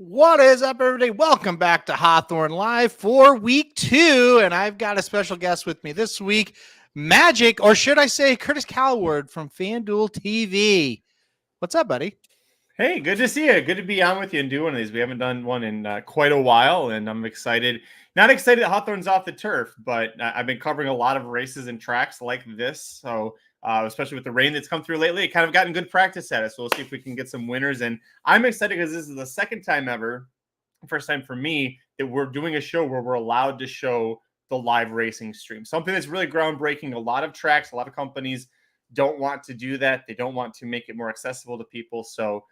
What is up, everybody? Welcome back to Hawthorne Live for week 2, and I've got a special guest with me this week, Magic, or should I say Curtis Kalleward from FanDuel TV. What's up, buddy? Hey, good to see you. Good to be on with you and do one of these. We haven't done one in quite a while, and I'm excited. Not excited that Hawthorne's off the turf, but I've been covering a lot of races and tracks like this, so especially with the rain that's come through lately, it kind of gotten good practice at it. So we'll see if we can get some winners. And I'm excited because this is the second time ever, first time for me, that we're doing a show where we're allowed to show the live racing stream. Something that's really groundbreaking. A lot of tracks, a lot of companies don't want to do that. They don't want to make it more accessible to people. So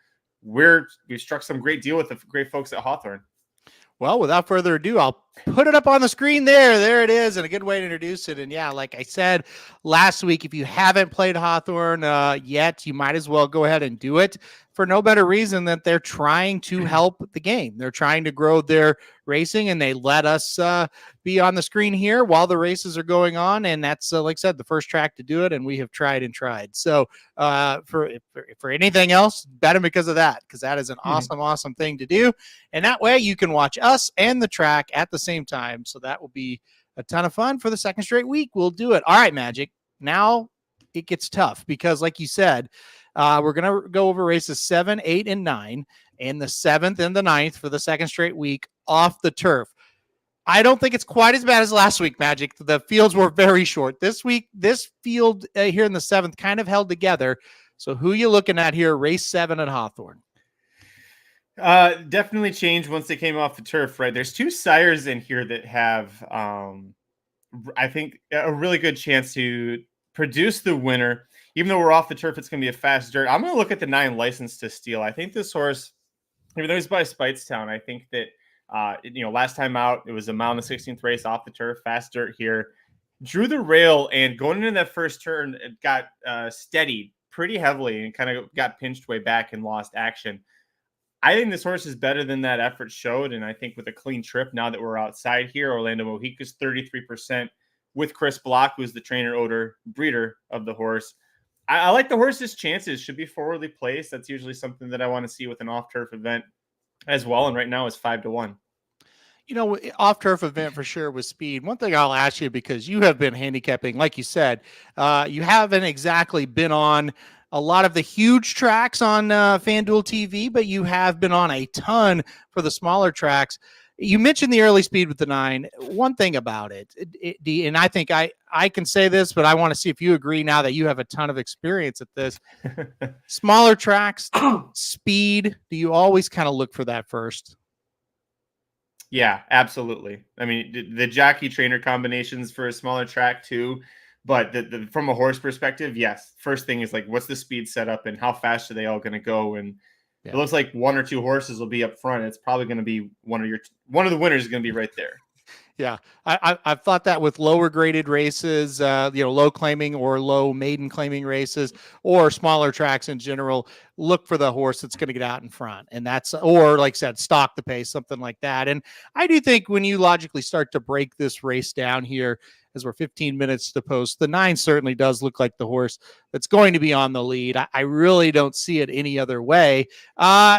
we've struck some great deal with the great folks at Hawthorne. Well, without further ado, I'll put it up on the screen there. There it is, and a good way to introduce it. And yeah, like I said last week, if you haven't played Hawthorne yet, you might as well go ahead and do it for no better reason than they're trying to help the game. They're trying to grow their racing, and they let us be on the screen here while the races are going on. And that's, like I said, the first track to do it, and we have tried and tried. So for anything else, bet them because of that, because that is an awesome thing to do. And that way you can watch us and the track at the same time. So that will be a ton of fun for the second straight week. We'll do it. All right, Magic. Now it gets tough because, like you said, we're going to go over races 7, 8, and 9, and the 7th and the 9th for the second straight week off the turf. I don't think it's quite as bad as last week, Magic. The fields were very short. This week, this field here in the 7th kind of held together. So who are you looking at here, race 7 at Hawthorne? Definitely changed once they came off the turf, right? There's 2 sires in here that have, I think, a really good chance to produce the winner. Even though we're off the turf, it's going to be a fast dirt. I'm going to look at the 9 License to Steal. I think this horse, even though he's by Speightstown, I think that, last time out, it was a mile and a 16th race off the turf, fast dirt here. Drew the rail, and going into that first turn, it got steadied pretty heavily and kind of got pinched way back and lost action. I think this horse is better than that effort showed, and I think with a clean trip, now that we're outside here, Orlando Mojica's 33% with Chris Block, who's the trainer, breeder of the horse. I like the horse's chances. Should be forwardly placed. That's usually something that I want to see with an off-turf event as well, and right now it's 5-1. Off-turf event for sure with speed. One thing I'll ask you, because you have been handicapping, like you said, you haven't exactly been on a lot of the huge tracks on FanDuel TV, but you have been on a ton for the smaller tracks. You mentioned the early speed with the 9. One thing about it, and I think I can say this, but I want to see if you agree now that you have a ton of experience at this. Smaller tracks, speed, do you always kind of look for that first? Yeah, absolutely. I mean, the jockey-trainer combinations for a smaller track too, but from a horse perspective, yes. First thing is, like, what's the speed setup and how fast are they all going to go? And it looks like 1 or 2 horses will be up front. It's probably going to be one of the winners is going to be right there. Yeah, I've thought that with lower graded races, low claiming or low maiden claiming races, or smaller tracks in general, look for the horse that's going to get out in front. And that's, or like I said, stock the pace, something like that. And I do think when you logically start to break this race down here, as we're 15 minutes to post, the 9 certainly does look like the horse that's going to be on the lead. I really don't see it any other way.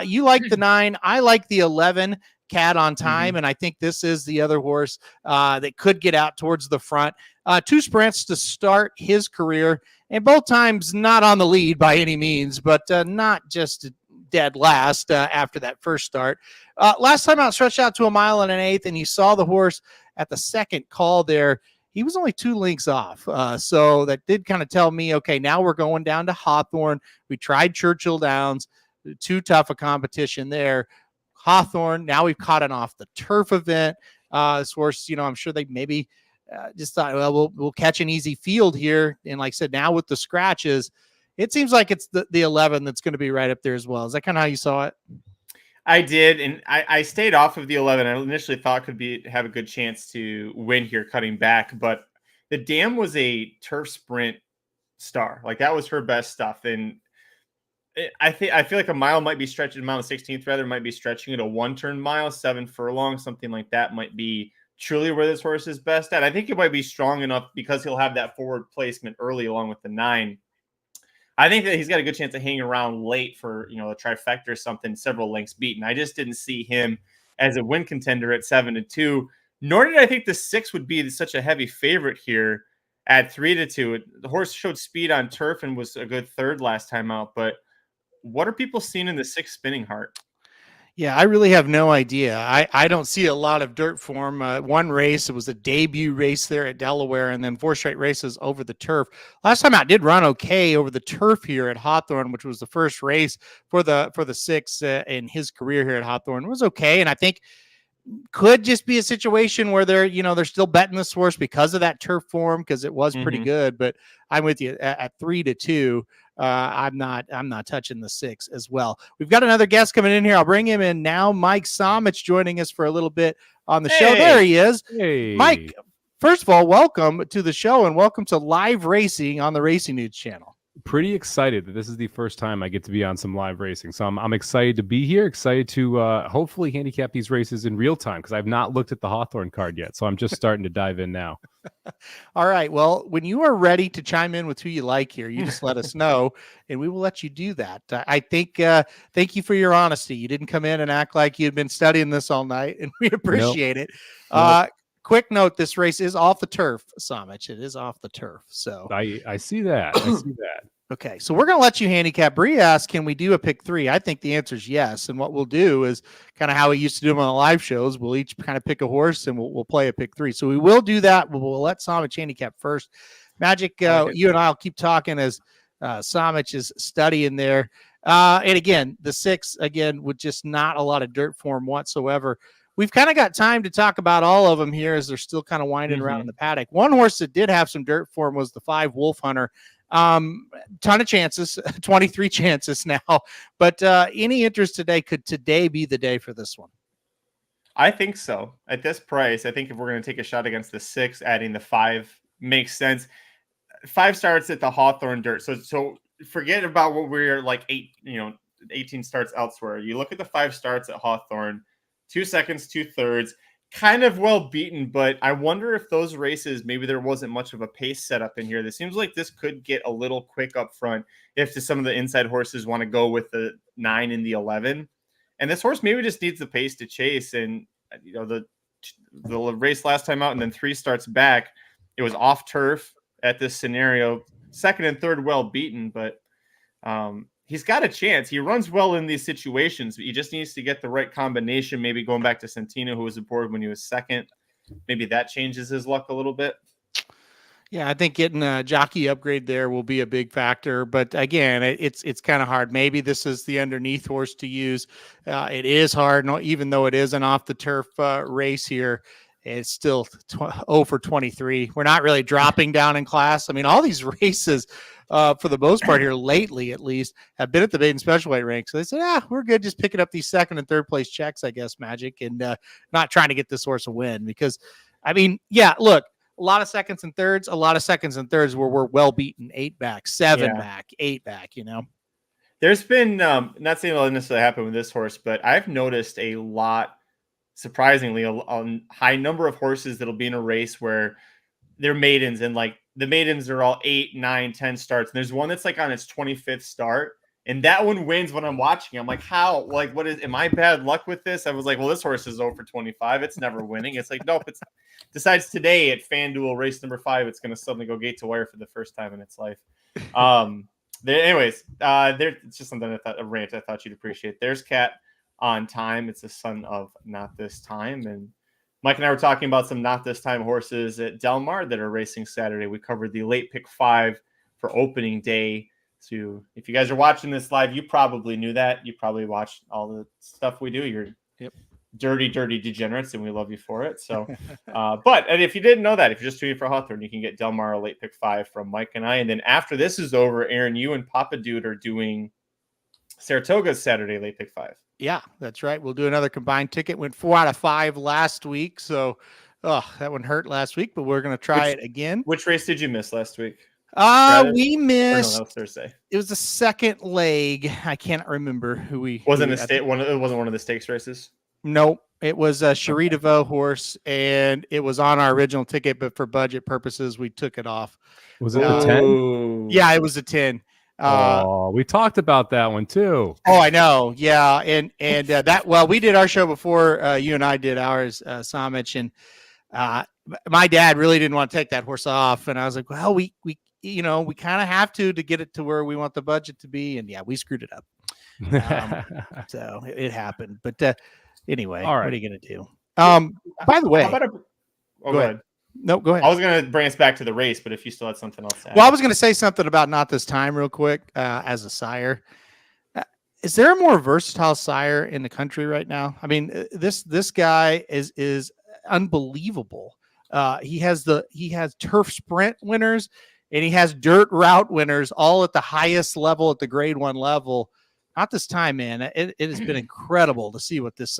You like the 9. I like the 11. Cat on Time, and I think this is the other horse that could get out towards the front. 2 sprints to start his career, and both times not on the lead by any means, but not just dead last after that first start. Last time out, stretched out to 1 mile and an eighth, and you saw the horse at the second call there he was only 2 links off. So that did kind of tell me, okay, now we're going down to Hawthorne. We tried Churchill Downs, too tough a competition there. Hawthorne, now we've caught an off the turf event. This horse, I'm sure they maybe just thought, well, we'll catch an easy field here. And like I said, now with the scratches, it seems like it's the 11 that's going to be right up there as well. Is that kind of how you saw it? I did, and I stayed off of the 11. I initially thought could have a good chance to win here, cutting back, but the Dam was a turf sprint star. Like that was her best stuff, and I feel like a mile might be stretching. A mile and 16th rather might be stretching it. A 1-turn mile, 7 furlongs, something like that might be truly where this horse is best at. I think it might be strong enough because he'll have that forward placement early along with the 9. I think that he's got a good chance of hanging around late for, the trifecta or something, several lengths beaten. I just didn't see him as a win contender at 7-2, nor did I think the 6 would be such a heavy favorite here at 3-2. The horse showed speed on turf and was a good third last time out, but what are people seeing in the 6 Spinning Heart? Yeah, I really have no idea. I don't see a lot of dirt form. One race, it was a debut race there at Delaware, and then 4 straight races over the turf. Last time out did run okay over the turf here at Hawthorne, which was the first race for the 6 in his career here at Hawthorne. It was okay, and I think could just be a situation where they're still betting this horse because of that turf form, because it was pretty good. But I'm with you at 3-2. I'm not touching the 6 as well. We've got another guest coming in here. I'll bring him in now. Mike Somich joining us for a little bit on the show. There he is. Hey. Mike, first of all, welcome to the show and welcome to live racing on the Racing News channel. Pretty excited that this is the first time I get to be on some live racing. So I'm excited to be here, excited to hopefully handicap these races in real time because I've not looked at the Hawthorne card yet. So I'm just starting to dive in now. All right. Well, when you are ready to chime in with who you like here, you just let us know and we will let you do that. I think, thank you for your honesty. You didn't come in and act like you'd been studying this all night, and we appreciate it. Nope. Quick note, this race is off the turf, Somich. It is off the turf. So I see that. I see that. Okay, so we're going to let you handicap. Bree asked, can we do a pick 3? I think the answer is yes. And what we'll do is kind of how we used to do them on the live shows. We'll each kind of pick a horse and we'll play a pick 3. So we will do that. We'll let Somich handicap first. Magic, you and I will keep talking as Somich is studying there. And again, the 6, again, with just not a lot of dirt form whatsoever. We've kind of got time to talk about all of them here as they're still kind of winding around in the paddock. One horse that did have some dirt form was the 5 Wolf Hunter. Ton of chances, 23 chances now, but any interest today? Could today be the day for this one? I think so. At this price, I think if we're going to take a shot against the 6, adding the 5 makes sense. 5 starts at the Hawthorne dirt. So forget about what we're like 18 starts elsewhere. You look at the 5 starts at Hawthorne, 2 seconds, 2 thirds. Kind of well beaten, but I wonder if those races, maybe there wasn't much of a pace setup in here. It seems like this could get a little quick up front if some of the inside horses want to go with the 9 and the 11. And this horse maybe just needs the pace to chase. And, the race last time out and then 3 starts back, it was off turf at this scenario. 2nd and 3rd well beaten, but he's got a chance. He runs well in these situations, but he just needs to get the right combination. Maybe going back to Santino, who was aboard when he was 2nd. Maybe that changes his luck a little bit. Yeah, I think getting a jockey upgrade there will be a big factor. But again, it's kind of hard. Maybe this is the underneath horse to use. It is hard, even though it is an off the turf race here. It's still 0 for 23. We're not really dropping down in class. I mean, all these races, for the most part here lately, at least, have been at the maiden special weight rank. So they said, we're good just picking up these 2nd and 3rd place checks, I guess, Magic, and not trying to get this horse a win. Because, I mean, look, a lot of 2nds and 3rds, a lot of 2nds and 3rds where we're well beaten, 8 back, 7 back, 8 back, There's been, not saying it'll necessarily happen with this horse, but I've noticed a lot, surprisingly, a high number of horses that'll be in a race where they're maidens, and like the maidens are all 8, 9, 10 starts. And there's one that's like on its 25th start, and that one wins when I'm watching. I'm like, how? Like, am I bad luck with this? I was like, well, this horse is 0 for 25. It's never winning. It's like, nope. Decides today at FanDuel race number 5, it's going to suddenly go gate to wire for the first time in its life. It's just something a rant I thought you'd appreciate. There's Cat on time. It's a son of not this time, and Mike and I were talking about some not this time horses at Del Mar that are racing Saturday. We covered the late pick 5 for opening day. So if you guys are watching this live, you probably knew that. You probably watched all the stuff we do. You're dirty degenerates, and we love you for it. So, and if you didn't know that, if you're just tuning for Hawthorne, you can get Del Mar late pick 5 from Mike and I. And then after this is over, Aaron, you and Papa Dude are doing Saratoga's Saturday late pick 5. Yeah, that's right. We'll do another combined ticket. Went 4 out of 5 last week. So, that one hurt last week, but we're going to try it again. Which race did you miss last week? We missed. No, that was Thursday. It was the second leg. I can't remember who we wasn't. It wasn't one of the stakes races. Nope. It was a Cherie DeVoe horse, and it was on our original ticket, but for budget purposes, we took it off. Was it a 10? Yeah, it was a 10. We talked about that one too. Oh, I know. Yeah. And we did our show before you and I did ours, Somich, and my dad really didn't want to take that horse off. And I was like, well, we kind of have to get it to where we want the budget to be. And yeah, we screwed it up. So it happened. But anyway, all right. What are you going to do? By the way, go ahead. No, go ahead. I was going to bring us back to the race, but if you still had something else to add. Well, I was going to say something about not this time real quick as a sire. Is there a more versatile sire in the country right now? I mean, this guy is unbelievable. He has turf sprint winners and he has dirt route winners all at the highest level at the grade 1 level. Not this time, man. It has been incredible to see what this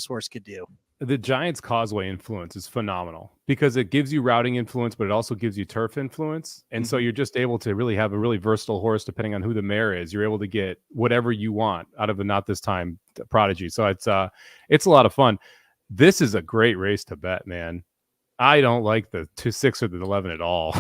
horse could do. The Giants Causeway influence is phenomenal because it gives you routing influence, but it also gives you turf influence. And so you're just able to really have a really versatile horse depending on who the mare is. You're able to get whatever you want out of the not this time prodigy. So it's a lot of fun. This is a great race to bet, man. I don't like the 2-6 or the 11 at all.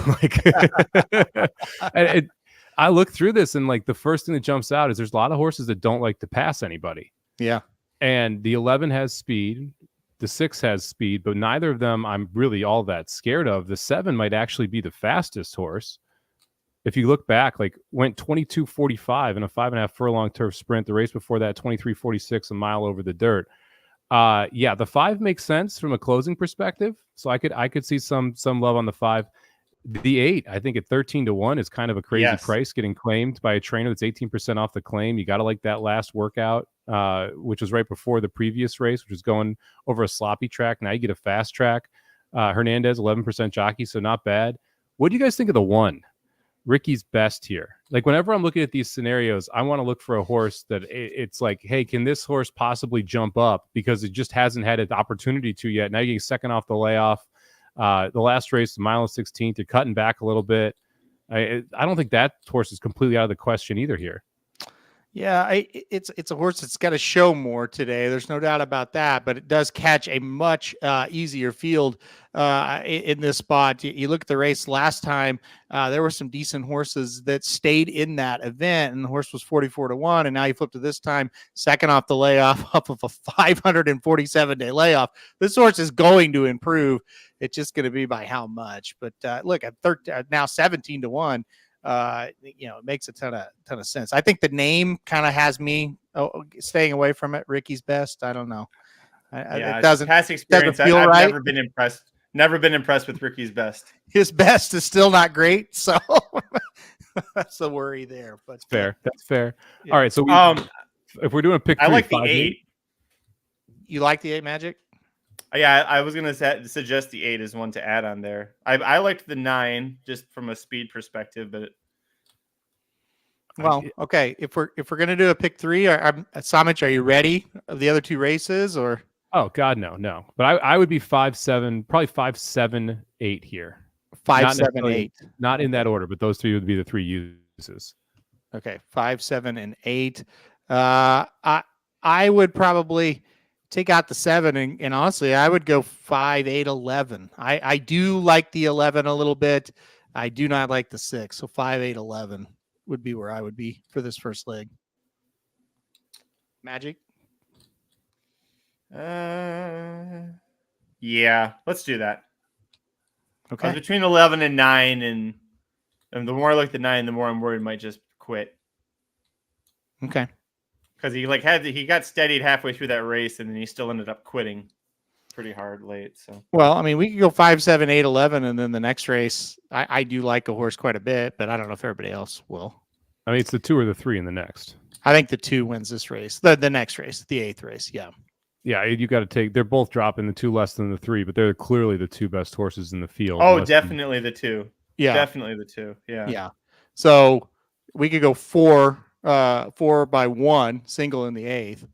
I look through this and like the first thing that jumps out is there's a lot of horses that don't like to pass anybody. Yeah. And the 11 has speed. The 6 has speed, but neither of them I'm really all that scared of. The 7 might actually be the fastest horse. If you look back, like went 22:45 in a 5.5 furlong turf sprint. The race before that, 23:46, a mile over the dirt. The 5 makes sense from a closing perspective. So I could see some love on the 5. The 8, I think at 13-1 is kind of a crazy price getting claimed by a trainer that's 18% off the claim. You got to like that last workout, which was right before the previous race, which was going over a sloppy track. Now you get a fast track. Hernandez, 11% jockey, so not bad. What do you guys think of the 1? Ricky's Best here. Like whenever I'm looking at these scenarios, I want to look for a horse that it's like, hey, can this horse possibly jump up because it just hasn't had an opportunity to yet. Now you're getting second off the layoff. The last race, the mile and 16th, you're cutting back a little bit. I don't think that horse is completely out of the question either here. Yeah, it's a horse that's got to show more today. There's no doubt about that, but it does catch a much easier field in this spot. You look at the race last time, there were some decent horses that stayed in that event, and the horse was 44-1, and now you flip to this time, second off the layoff, off of a 547-day layoff. This horse is going to improve. It's just going to be by how much. But look, at now 17-1. It makes a ton of sense. I think the name kind of has me staying away from it. Ricky's Best. I don't know. It doesn't. Past experience, doesn't feel I've right. never been impressed. Never been impressed with Ricky's Best. His best is still not great, so that's the worry there. But fair. That's fair. Yeah. All right. So if we're doing a pick, I 3, like the 8. You like the 8 Magic? Yeah, I was gonna suggest the 8 is one to add on there. I liked the 9 just from a speed perspective, but okay. If we're gonna do a pick 3, Somich, are you ready of the other 2 races or? Oh God, no. But I would be 5-7, probably 5-7-8 here. 5-7-8. Not in that order, but those 3 would be the 3 uses. Okay, 5, 7, and 8. I would probably take out the 7, and honestly, I would go 5, 8, 11. I do like the 11 a little bit. I do not like the 6, so 5, 8, 11 would be where I would be for this first leg. Magic? Yeah, let's do that. Okay. I was between 11 and 9, and the more I like the 9, the more I'm worried it might just quit. Okay. Because he got steadied halfway through that race, and then he still ended up quitting. pretty hard late. So Well, I mean, we could go 5, 7, 8, 11, and then the next race. I do like a horse quite a bit, but I don't know if everybody else will. I mean, it's the 2 or the 3 in the next. I think the 2 wins this race. The next race, the 8th race. Yeah. Yeah, you got to take. They're both dropping the 2 less than the 3, but they're clearly the 2 best horses in the field. oh, definitely the 2. Yeah. Definitely the 2. Yeah. Yeah. So we could go 4 by 1 single in the 8th,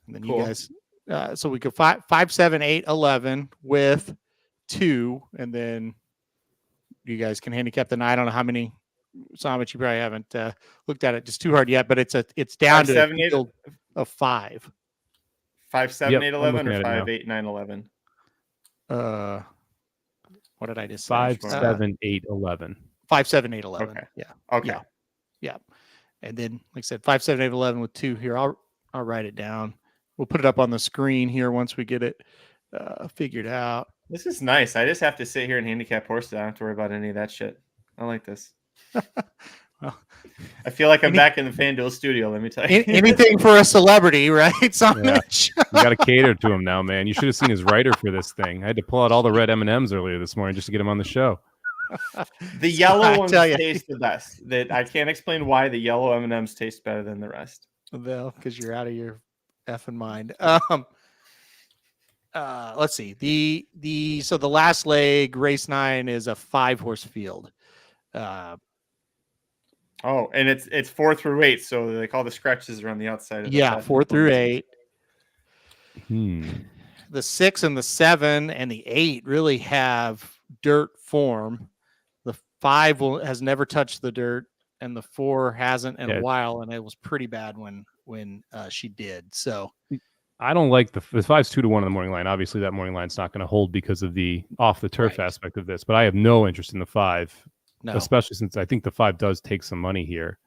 and then Cool. you guys. So we go 5, 7, 8, 11 with 2, and then you guys can handicap the 9. I don't know how many. Somich, you probably haven't looked at it just too hard yet, but it's down 5, to 7, a 8 field of 5. 5, 7, Yep, 8, I'm 11, looking or at it 5, now. 8, 9, 11. What did I just say? 5, 7, 8, 11. 5, 7, 8, 11. Okay. Yeah. Okay. Yeah. Yeah. And then, like I said, 5, 7, 8, 11 with 2 here. I'll write it down. We'll put it up on the screen here once we get it figured out. This is nice. I just have to sit here and handicap horses. I don't have to worry about any of that shit. I like this. Well, I feel like I'm back in the FanDuel studio. Let me tell you. anything for a celebrity, right? Somich. You got to cater to him now, man. You should have seen his writer for this thing. I had to pull out all the red M&Ms earlier this morning just to get him on the show. The yellow I ones tell you. taste the best. That I can't explain why the yellow M&Ms taste better than the rest. Well, because you're out of your effing mind. Let's see. So the last leg, race 9, is a 5-horse field. Oh, and it's 4 through 8, so they call the scratches are on the outside of the Yeah, set. 4 through 8. Hmm. The 6 and the 7 and the 8 really have dirt form. The 5 has never touched the dirt, and the 4 hasn't in a while, and it was pretty bad when she did. So I don't like the 5's 2 to 1 on the morning line. Obviously, that morning line's not going to hold because of the off the turf aspect of this. But I have no interest in the 5, especially since I think the 5 does take some money here.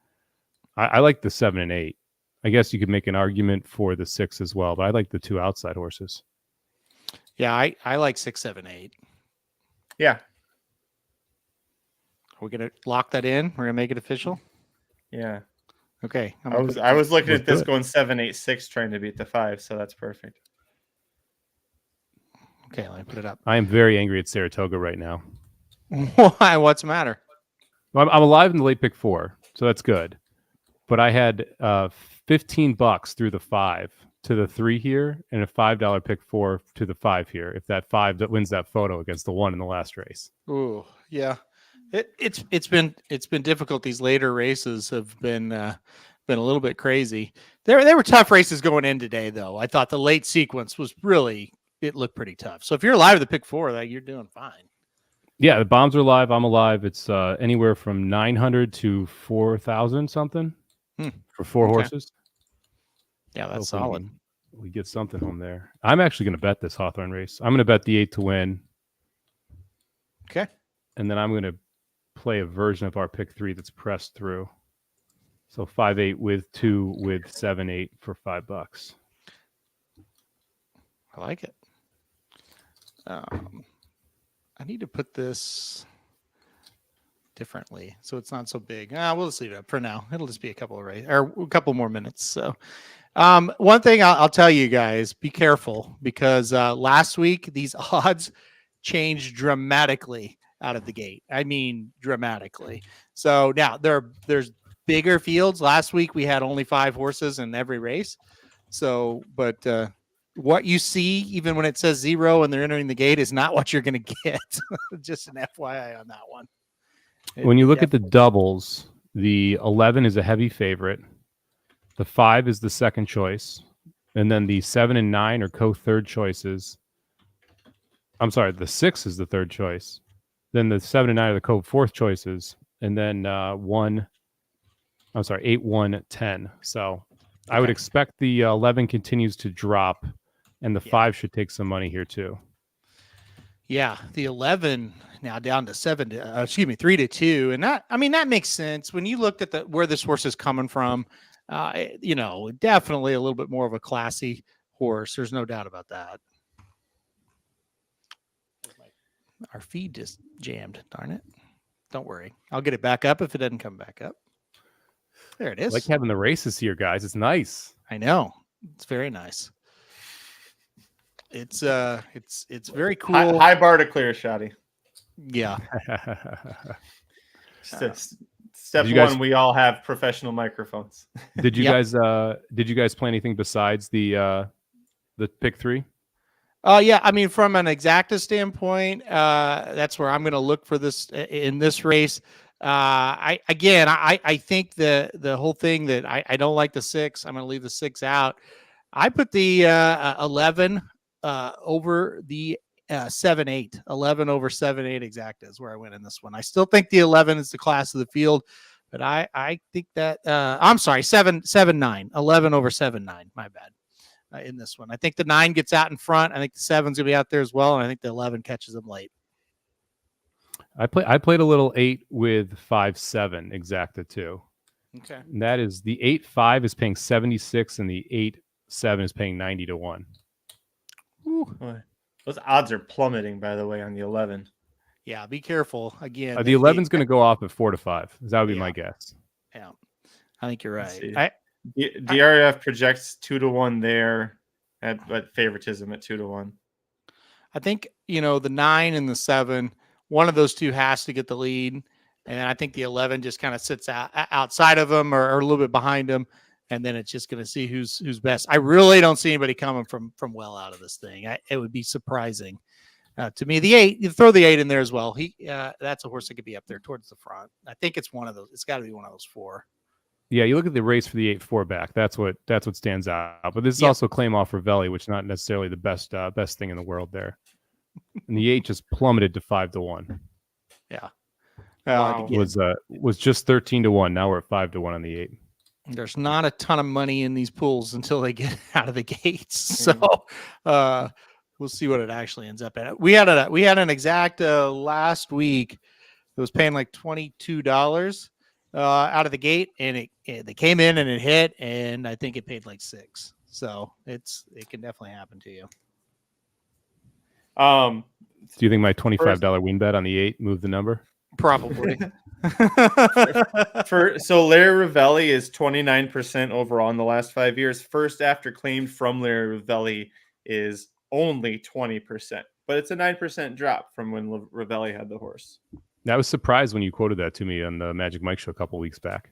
I like the 7 and 8. I guess you could make an argument for the 6 as well, but I like the 2 outside horses. Yeah, I like 6, 7, 8. Yeah. We're gonna lock that in. We're gonna make it official. Yeah. Okay. I was looking at this going 7, 8, 6, trying to beat the 5, so that's perfect. Okay, let me put it up. I am very angry at Saratoga right now. Why? What's the matter? I'm alive in the late pick 4, so that's good. But I had $15 through the 5 to the 3 here, and a $5 pick 4 to the 5 here. If that 5 that wins that photo against the 1 in the last race. Ooh, yeah. It's been difficult. These later races have been a little bit crazy. They were tough races going in today, though. I thought the late sequence was it looked pretty tough. So if you're alive to pick 4, you're doing fine. Yeah, the bombs are live. I'm alive. It's anywhere from 900 to 4,000 something for 4 horses. Yeah, that's Hopefully solid. We get something home there. I'm actually going to bet this Hawthorne race. I'm going to bet the 8 to win. Okay. And then I'm going to play a version of our pick 3 that's pressed through. So 5, 8 with 2 with 7, 8 for $5. I like it. I need to put this differently so it's not so big. We'll just leave it up for now. It'll just be a couple more minutes. So one thing I'll tell you guys, be careful, because last week these odds changed dramatically out of the gate. I mean, dramatically. So now there's bigger fields. Last week we had only 5 horses in every race. So, but what you see, even when it says 0 and they're entering the gate, is not what you're going to get. Just an FYI on that one. When you look at the doubles, the 11 is a heavy favorite. The 5 is the second choice. And then the 7 and 9 are co-third choices. I'm sorry, the 6 is the third choice. Then the 7 and 9 are the co-fourth choices. And then 8, 1, 10. So I would expect the 11 continues to drop, and the 5 should take some money here too. Yeah, the 11 now down to 3 to 2, and that makes sense when you looked at where this horse is coming from. Definitely a little bit more of a classy horse. There's no doubt about that. Our feed just jammed. Darn it! Don't worry, I'll get it back up if it doesn't come back up. There it is. I like having the races here, guys. It's nice. I know. It's very nice. It's very cool. High bar to clear, Shoddy. Yeah. Step You guys- one, we all have professional microphones. Did you Yep. guys play anything besides the pick 3? Yeah, I mean, from an exacta standpoint, that's where I'm going to look for this in this race. I think the whole thing that I don't like the 6. I'm going to leave the 6 out. I put the 11 over the 7-8. 11 over 7-8 exacta is where I went in this one. I still think the 11 is the class of the field, but I think that I'm sorry, 7-9. 11 over 7-9. My bad. In this one, I think the 9 gets out in front. I think the 7's gonna be out there as well, and I think the 11 catches them late. I played a little 8 with 5-7 exacta too. Okay. And that is the 8-5 is paying 76, and the 8-7 is paying 90 to 1. Ooh. Those odds are plummeting, by the way, on the 11. Yeah, be careful. Again, The 11's going to go off at 4 to 5. That would be my guess. Yeah, I think you're Let's see. right. DRF projects 2 to 1 there at favoritism at 2 to 1. I think the 9 and the 7. One of those two has to get the lead, and I think the 11 just kind of sits outside of them or a little bit behind them, and then it's just going to see who's best. I really don't see anybody coming from well out of this thing. It would be surprising to me. The 8, you throw the 8 in there as well. That's a horse that could be up there towards the front. I think it's one of those. It's got to be one of those 4. Yeah, you look at the race for the 8-4 back. That's what stands out. But this is also claim off Ravelli, which is not necessarily the best thing in the world there. And the 8 just plummeted to 5 to 1. Yeah, Wow. Was just 13 to 1. Now we're at 5 to 1 on the 8. there's not a ton of money in these pools until they get out of the gates. So we'll see what it actually ends up at. We had an exacta last week that was paying like $22 out of the gate, and they came in and it hit, and I think it paid like $6. So it can definitely happen to you. Do you think my $25 win bet on the 8 moved the number? Probably. So Larry Ravelli is 29% overall in the last 5 years. First after claimed from Larry Ravelli is only 20%, but it's a 9% drop from when Ravelli had the horse. I was surprised when you quoted that to me on the Magic Mike show a couple weeks back.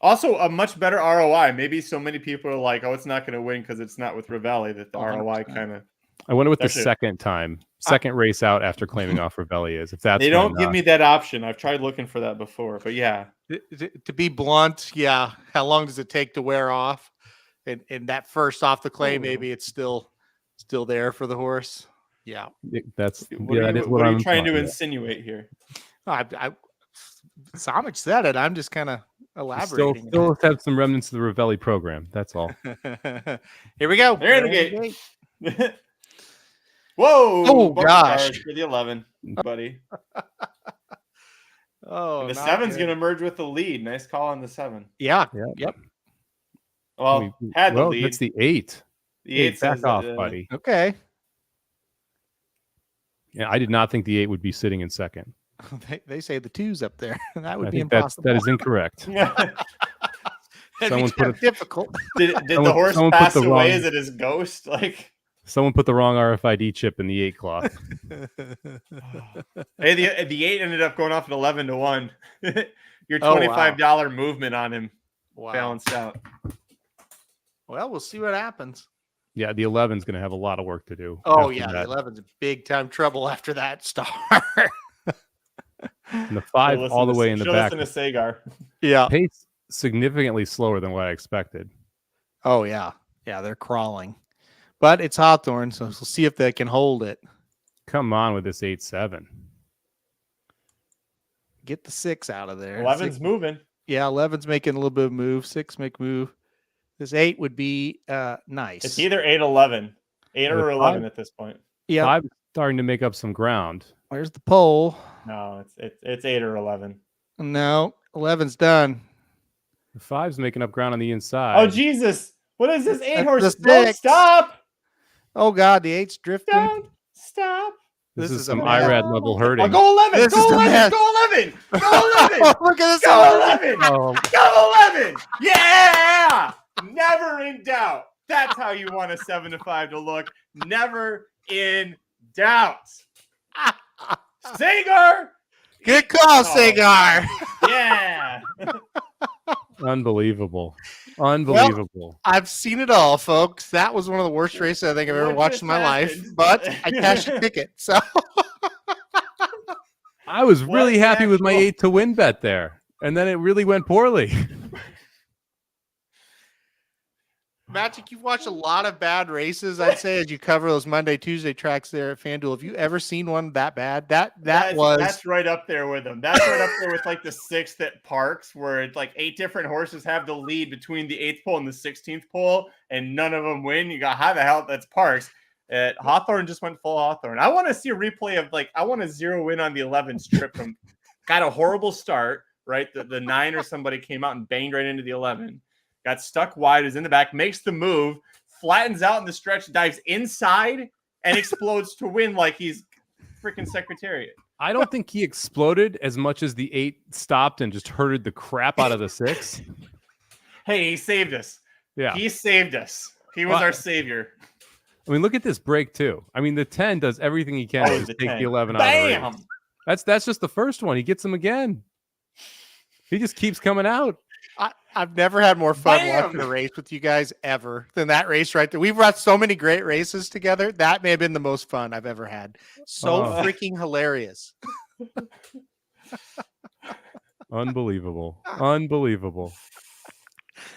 Also, a much better ROI. Maybe so many people are like, "Oh, it's not going to win because it's not with Ravelli." That the 100%. ROI kind of. I wonder what the second race out after claiming off Ravelli is. If that's they don't give me that option. I've tried looking for that before, but yeah. To be blunt, yeah. How long does it take to wear off? And that first off the claim, maybe it's still there for the horse. Yeah. What are you trying to insinuate here? Somich said it. I'm just kind of elaborating. Still have some remnants of the Ravelli program. That's all. Here we go. They're in the gate. Whoa! Oh gosh! For the 11, buddy. Oh, and the 7's going to merge with the lead. Nice call on the 7. Yeah. Yep. Well, had the lead. That's the 8. The 8 back off, buddy. Okay. Yeah, I did not think the 8 would be sitting in second. They say the 2's up there. That would be impossible. That is incorrect. Someone put it difficult. Did the horse pass away? Is it his ghost? Like someone put the wrong RFID chip in the 8 cloth. Hey, the 8 ended up going off at 11 to 1. Your $25 movement on him balanced out. Well, we'll see what happens. Yeah, the 11's going to have a lot of work to do. Oh yeah, the 11's in big time trouble after that start. And the 5 all the way in the back. Listen to Sagar. Yeah, pace significantly slower than what I expected. Oh yeah, they're crawling, but it's Hawthorne, so we'll see if they can hold it. Come on with this 8-7. Get the 6 out of there. 11's moving. Yeah, 11's making a little bit of move. 6 make move. This 8 would be nice. It's either 8-11, 8 or 11 at this point. Yeah, 5 starting to make up some ground. Where's the pole? No, it's 8 or 11. No, 11's done. The 5's making up ground on the inside. Oh Jesus! What is this 8 horse? Don't stop! Oh God, the 8's drifting. Don't stop! This is some IRAD level hurting. Oh, go 11! Go 11! Go 11! Go 11! Look at this! Go 11! Oh. Go 11! Yeah! Never in doubt. That's how you want a 7-5 to look. Never in doubt. Singer! Good call, Oh. Cigar. Yeah. Unbelievable. Unbelievable. I've seen it all, folks. That was one of the worst races I think I've ever What watched just in my life, happened? but I cashed a ticket. So I was really What happy with my actual- 8 to win bet there. And then it really went poorly. Magic, you've watched a lot of bad races, I'd say, as you cover those Monday, Tuesday tracks there at FanDuel. Have you ever seen one that bad? That's right up there with them. That's right up there with like the 6th at Parks, where it's like 8 different horses have the lead between the 8th pole and the 16th pole, and none of them win. You got how the hell that's Parks. Hawthorne just went full Hawthorne. I want to see a replay of I want to zero in on the 11's trip from got a horrible start, right? The 9 or somebody came out and banged right into the 11. Got stuck wide, is in the back, makes the move, flattens out in the stretch, dives inside, and explodes to win like he's freaking Secretariat. I don't think he exploded as much as the 8 stopped and just herded the crap out of the 6. Hey, he saved us. Yeah. He saved us. He was our savior. I mean, look at this break, too. I mean, the 10 does everything he can to just take 10. the 11 out of the Bam! race. That's just the first one. He gets him again. He just keeps coming out. I've never had more fun Bam! watching a race with you guys ever than that race right there. We've watched so many great races together. That may have been the most fun I've ever had. So freaking hilarious. Unbelievable. Unbelievable.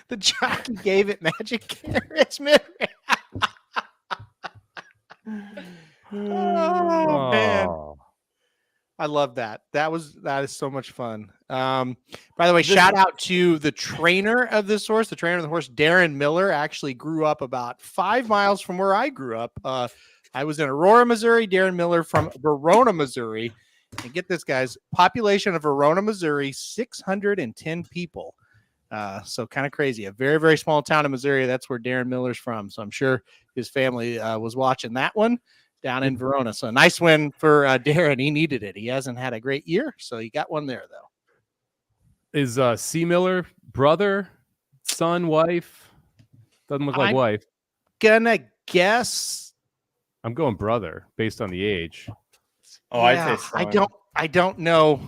The jockey gave it magic carrots, man. Oh, man. I love that. That is so much fun. By the way, shout out to the trainer of this horse. The trainer of the horse, Darren Miller, actually grew up about 5 miles from where I grew up. I was in Aurora, Missouri. Darren Miller from Verona, Missouri. And get this, guys, population of Verona, Missouri, 610 people. So kind of crazy. A very, very small town in Missouri. That's where Darren Miller's from. So I'm sure his family was watching that one down in Verona. So a nice win for Darren. He needed it. He hasn't had a great year, so he got one there, though. Is C. Miller brother, son, wife? Doesn't look like I'm wife. Gonna guess. I'm going brother based on the age. Oh, Yeah, I'd say son. I don't know.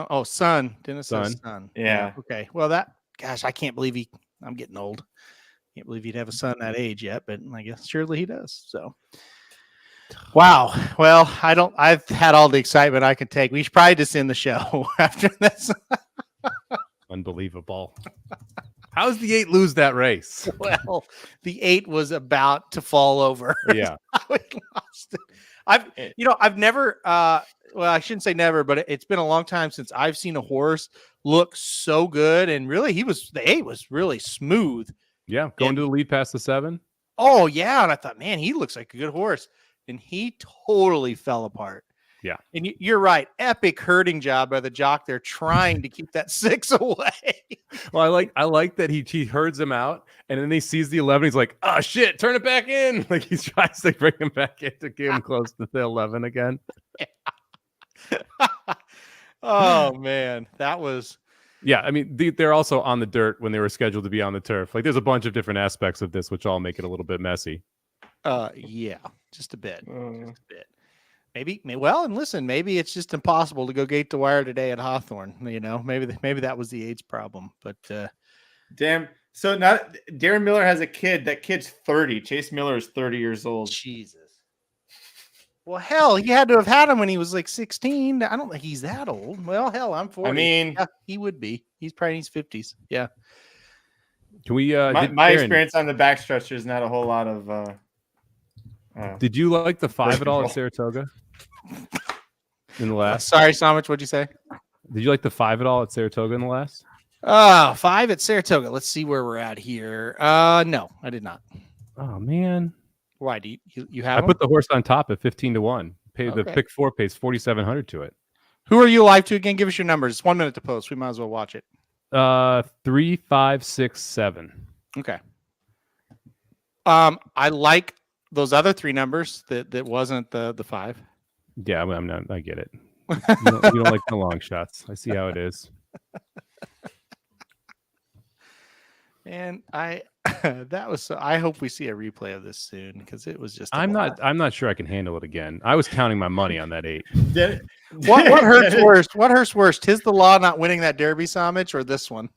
Oh, son. Dennis says Son. son. Yeah. Okay. Well, gosh, I can't believe I'm getting old. Can't believe he'd have a son that age yet, but I guess surely he does. So. Wow. Well, I've had all the excitement I could take. We should probably just end the show after this. Unbelievable. How's the 8 lose that race? Well, the 8 was about to fall over. Yeah. We lost it. I've never, well, I shouldn't say never, but it's been a long time since I've seen a horse look so good. And really, the 8 was really smooth. Yeah. Going to the lead past the 7. Oh, yeah. And I thought, man, he looks like a good horse. And he totally fell apart. Yeah. And you're right. Epic herding job by the jock there trying to keep that 6 away. Well, I like that he herds him out and then he sees the 11. He's like, oh shit, turn it back in. Like he tries to bring him back in to get him close to the 11 again. Oh man, that was. Yeah, I mean, they're also on the dirt when they were scheduled to be on the turf. Like there's a bunch of different aspects of this, which all make it a little bit messy. Yeah, just a bit. Just a bit. Maybe, well, and listen, maybe it's just impossible to go gate to wire today at Hawthorne. Maybe that was the age problem. But damn. So now Darren Miller has a kid. That kid's 30. Chase Miller is 30 years old. Jesus. Well, hell, he had to have had him when he was like 16. I don't think he's that old. Well, hell, I'm 40. I mean, yeah, he would be. He's probably in his 50s. Yeah. Can we? My experience on the backstretch is not a whole lot of. Did you like the 5 at all at Saratoga? In the last? Sorry, Somich, what'd you say? Did you like the 5 at all at Saratoga in the last? 5 at Saratoga. Let's see where we're at here. No, I did not. Oh man. Why do you have? I put the horse on top at 15-1. The pick 4 pays 4,700 to it. Who are you live to again? Give us your numbers. It's 1 minute to post. We might as well watch it. 3, 5, 6, 7. Okay. I like those other 3 numbers that wasn't the 5. Yeah, I'm not. I get it. You don't like the long shots. I see how it is. And I that was so. I hope we see a replay of this soon because it was just. I'm not sure I can handle it again. I was counting my money on that 8. What hurts worse? What hurts worse? 'Tis the Law not winning that Derby, Somich, or this one?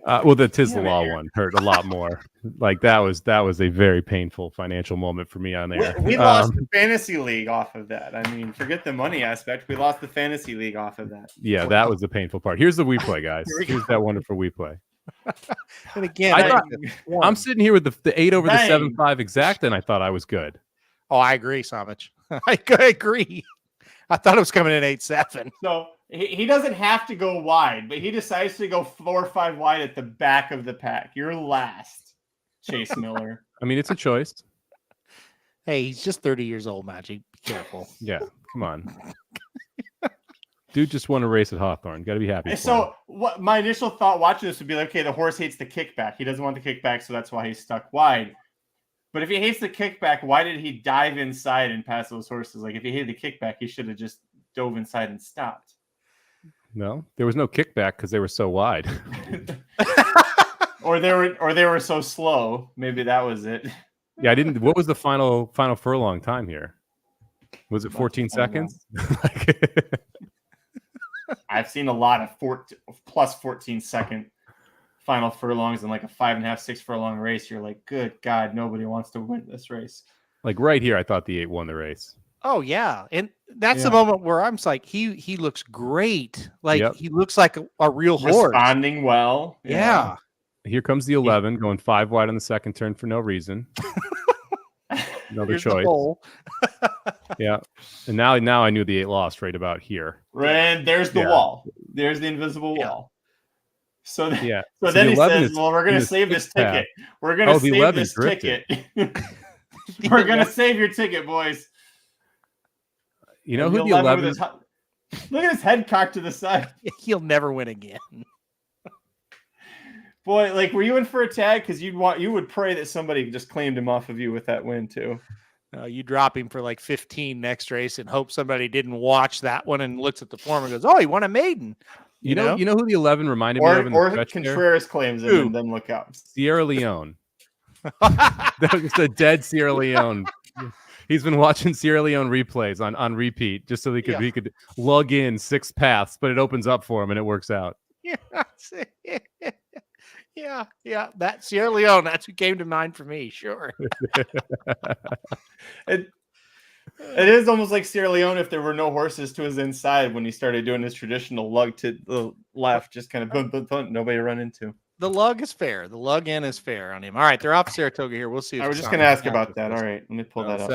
Well, the Tis the Law one hurt a lot more. Like that was a very painful financial moment for me on there. We lost the fantasy league off of that. I mean, forget the money aspect. We lost the fantasy league off of that. Yeah, that was the painful part. Here's the WePlay, guys. Here's that wonderful WePlay. And again, I'm sitting here with the 8 over the Dang. 7-5 exact, and I thought I was good. Oh, I agree, Somich. I agree. I thought it was coming in 8-7. So he doesn't have to go wide, but he decides to go 4 or 5 wide at the back of the pack. You're last, Chase Miller. I mean, it's a choice. Hey, he's just 30 years old, Magic. Be careful. Yeah, come on. Dude just won a race at Hawthorne. Got to be happy. So what my initial thought watching this would be like, okay, the horse hates the kickback. He doesn't want the kickback, so that's why he's stuck wide. But if he hates the kickback, why did he dive inside and pass those horses? Like if he hated the kickback, he should have just dove inside and stopped. No, there was no kickback because they were so wide. or they were so slow. Maybe that was it. Yeah, I didn't. What was the final furlong time here? Was it 14 seconds? I've seen a lot of plus 14-second final furlongs in like a 5.5, 6 furlong race. You're like, good God, nobody wants to win this race. Like right here, I thought the 8 won the race. Oh yeah, and that's the moment where I'm like, he looks great. Like he looks like a real horse, responding well. Yeah. Here comes the 11 going 5 wide on the second turn for no reason. Another choice. Yeah, and now I knew the 8 lost right about here. And there's the wall. There's the invisible wall. So then he says, "Well, we're going to save this ticket. We're going to save this ticket. We're going to save your ticket, boys." You know who the 11 is? Look at his head cocked to the side. He'll never win again. Boy, like, were you in for a tag? Because you would pray that somebody just claimed him off of you with that win too. You drop him for like 15 next race and hope somebody didn't watch that one and looks at the form and goes, "Oh, he won a maiden." You know who the 11 reminded me of? Or Contreras claims him and then look up. Sierra Leone. That was just a dead Sierra Leone. He's been watching Sierra Leone replays on repeat just so he could lug in 6 paths, but it opens up for him and it works out. Yeah. That Sierra Leone, that's who came to mind for me. Sure. It is almost like Sierra Leone if there were no horses to his inside when he started doing his traditional lug to the left, just kind of nobody to run into. The lug is fair. The lug in is fair on him. All right, they're off Saratoga here. We'll see. I was just going to ask about that. All right, let me pull that up.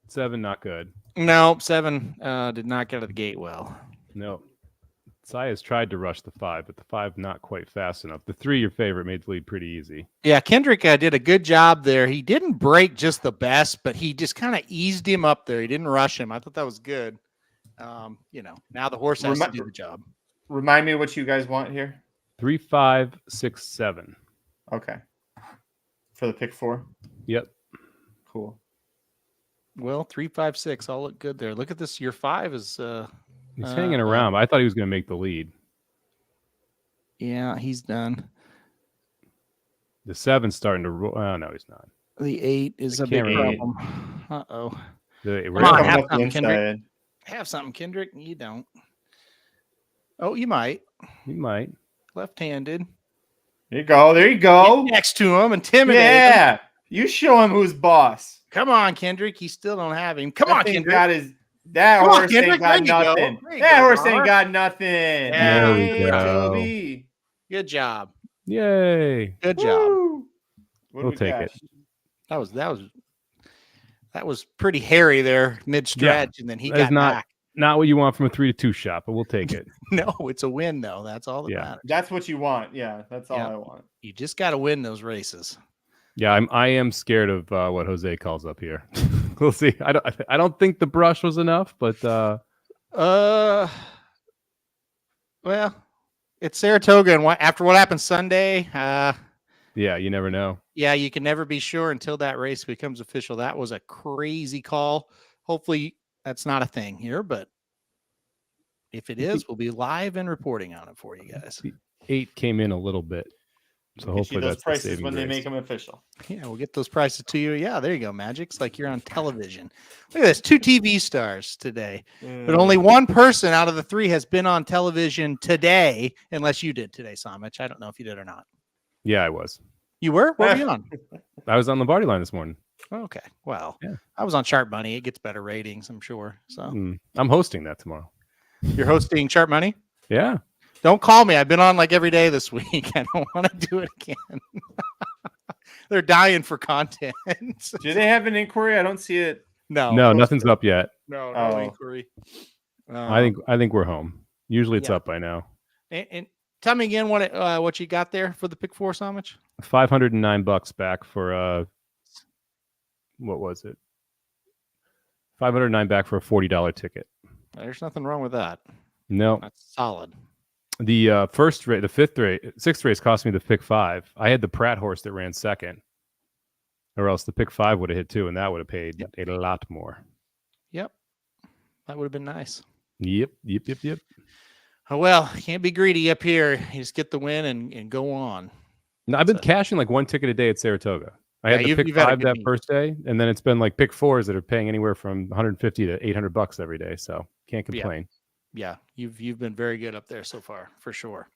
7, not good. No, 7 did not get out of the gate well. No. Saya's tried to rush the 5, but the 5 not quite fast enough. The 3, your favorite, made the lead pretty easy. Yeah, Kendrick did a good job there. He didn't break just the best, but he just kind of eased him up there. He didn't rush him. I thought that was good. Now the horse has to do the job. Remind me what you guys want here. 3, 5, 6, 7. Okay. For the pick 4? Yep. Cool. Well, 3, 5, 6 all look good there. Look at this. Your 5 is he's hanging around. But I thought he was going to make the lead. Yeah, he's done. The 7's starting to roll. Oh, no, he's not. The 8 is a big problem. Uh-oh. Come on, have something, Kendrick. Have something, Kendrick. You don't. Oh, you might. You might. Left-handed. There you go. Get next to him, intimidate him. Yeah. You show him who's boss. Come on, Kendrick. You still don't have him. Come on, Kendrick. That horse ain't got nothing. That horse ain't got nothing. There we go. Good job. Yay. Good job. We'll take it. That was pretty hairy there mid-stretch, and then he got back. Not what you want from a 3-2 shot, but we'll take it. No, it's a win, though. That's all that matters. That's what you want. Yeah, that's all I want. You just got to win those races. Yeah, I am scared of what Jose calls up here. We'll see. I don't think the brush was enough, but well, it's Saratoga, and after what happened Sunday, yeah, you never know. Yeah, you can never be sure until that race becomes official. That was a crazy call. Hopefully that's not a thing here, but if it is, we'll be live and reporting on it for you guys. 8 came in a little bit So We'll get you hopefully those that's the prices saving when they grace. make them official. Yeah, we'll get those prices to you. Yeah, there you go, Magic. It's like you're on television. Look at this, 2 TV stars today. But only one person out of the 3 has been on television today, unless you did today, Somich. I don't know if you did or not. Yeah, I was. You were? What were you on? I was on the Lombardi line this morning. Okay. Well, Yeah. I was on Sharp Money. It gets better ratings, I'm sure. So I'm hosting that tomorrow. you're hosting Sharp Money? Yeah. Don't call me. I've been on like every day this week. I don't want to do it again. They're dying for content. Do they have an inquiry? I don't see it. No, nothing's up yet. No Oh. inquiry. I think we're home. Usually it's yeah. up by now. And tell me again what you got there for the pick 4, Somich? $509 back for what was it? $509 back for a $40 ticket. There's nothing wrong with that. No. That's solid. The first race, the sixth race cost me the pick 5. I had the Pratt horse that ran second, or else the pick 5 would have hit 2, and that would have paid a lot more. Yep. That would have been nice. Yep. Oh, well, can't be greedy up here. You just get the win and go on. No, I've been cashing like 1 ticket a day at Saratoga. I had the pick you've had a 5 good that meet. first day, and then it's been like pick 4s that are paying anywhere from $150 to $800 every day. So can't complain. Yeah, you've been very good up there so far, for sure.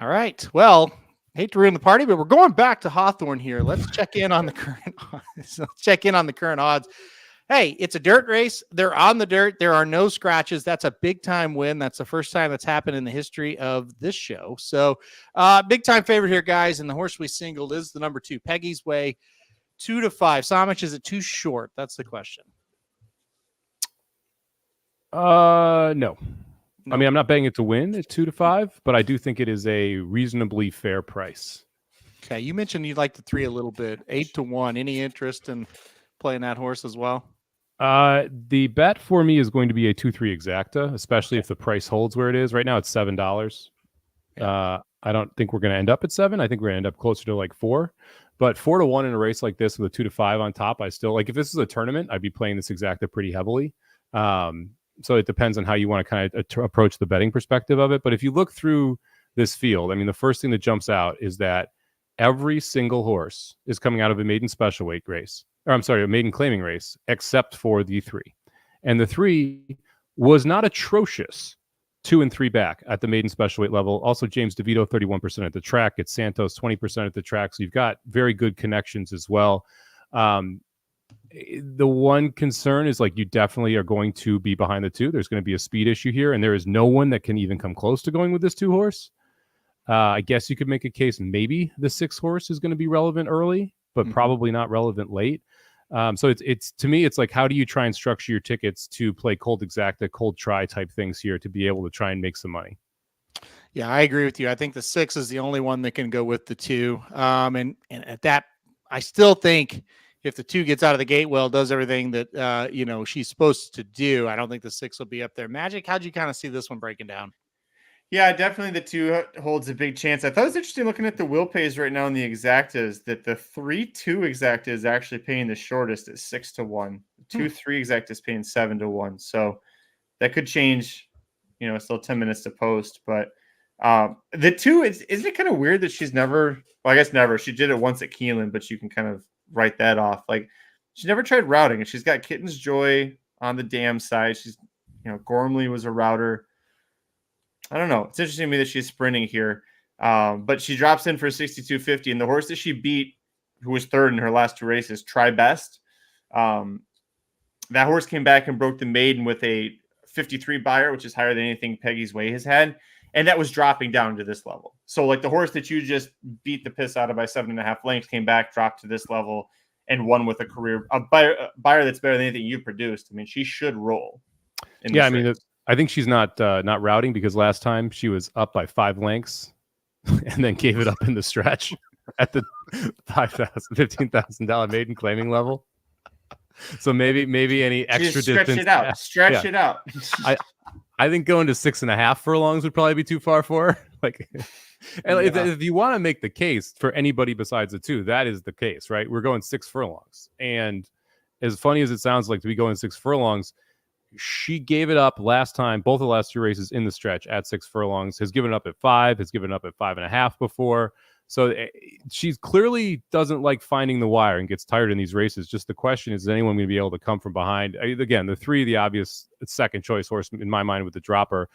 All right. Well, hate to ruin the party, but we're going back to Hawthorne here. Let's check in on the current odds. Let's check in on the current odds. Hey, it's a dirt race. They're on the dirt. There are no scratches. That's a big time win. That's the first time that's happened in the history of this show. So big time favorite here, guys. And the horse we singled is the number 2, Peggy's Way, 2-5. Somich, is it too short? That's the question. No. I mean, I'm not betting it to win at 2-5, but I do think it is a reasonably fair price. Okay, you mentioned you'd like the 3 a little bit, 8-1. Any interest in playing that horse as well? The bet for me is going to be a 2-3 exacta, especially if the price holds where it is. Right now it's $7. Yeah. I don't think we're going to end up at 7. I think we're going to end up closer to like 4. But 4-1 in a race like this with a 2-5 on top, I still like. If this is a tournament, I'd be playing this exacta pretty heavily. So it depends on how you want to kind of approach the betting perspective of it. But if you look through this field, I mean, the first thing that jumps out is that every single horse is coming out of a maiden special weight race, or I'm sorry, a maiden claiming race, except for the 3. And the 3 was not atrocious. 2 and 3 back at the maiden special weight level. Also, James DeVito, 31% at the track. It's Santos, 20% at the track. So you've got very good connections as well. The one concern is like you definitely are going to be behind the 2. There's going to be a speed issue here, and there is no one that can even come close to going with this 2 horse. I guess you could make a case maybe the 6 horse is going to be relevant early, but probably not relevant late. So it's to me, it's like, how do you try and structure your tickets to play cold exacta, cold try type things here to be able to try and make some money? Yeah, I agree with you. I think the 6 is the only one that can go with the 2. And at that, I still think if the 2 gets out of the gate well, does everything that she's supposed to do, I don't think the 6 will be up there. Magic, how'd you kind of see this one breaking down? Yeah, definitely the 2 holds a big chance. I thought it was interesting looking at the will pays right now in the exactas that the 3-2 exacta is actually paying the shortest at 6-1. 2-3 exacta is paying 7-1. So that could change, still 10 minutes to post. But the 2, isn't it kind of weird that she's never, well, I guess never. She did it once at Keeneland, but you can kind of write that off. Like, she never tried routing, and she's got Kitten's Joy on the dam side. She's, Gormley was a router. I don't know. It's interesting to me that she's sprinting here. But she drops in for 62.50, and the horse that she beat, who was 3rd in her last 2 races, Try Best. That horse came back and broke the maiden with a 53 buyer, which is higher than anything Peggy's Way has had. And that was dropping down to this level. So like the horse that you just beat the piss out of by 7.5 lengths came back, dropped to this level, and won with a buyer that's better than anything you produced. I mean, she should roll. Yeah, I mean, I think she's not routing because last time she was up by 5 lengths and then gave it up in the stretch at the $15,000 maiden claiming level. So maybe any extra stretch distance. It out. Stretch it out. I think going to 6.5 furlongs would probably be too far for her. If you want to make the case for anybody besides the 2, that is the case, right? We're going 6 furlongs. And as funny as it sounds like to be going 6 furlongs, she gave it up last time, both of the last 2 races in the stretch at 6 furlongs, has given it up at 5, has given it up at 5.5 before. So she clearly doesn't like finding the wire and gets tired in these races. Just the question is anyone going to be able to come from behind? Again, the 3, the obvious second choice horse in my mind with the dropper.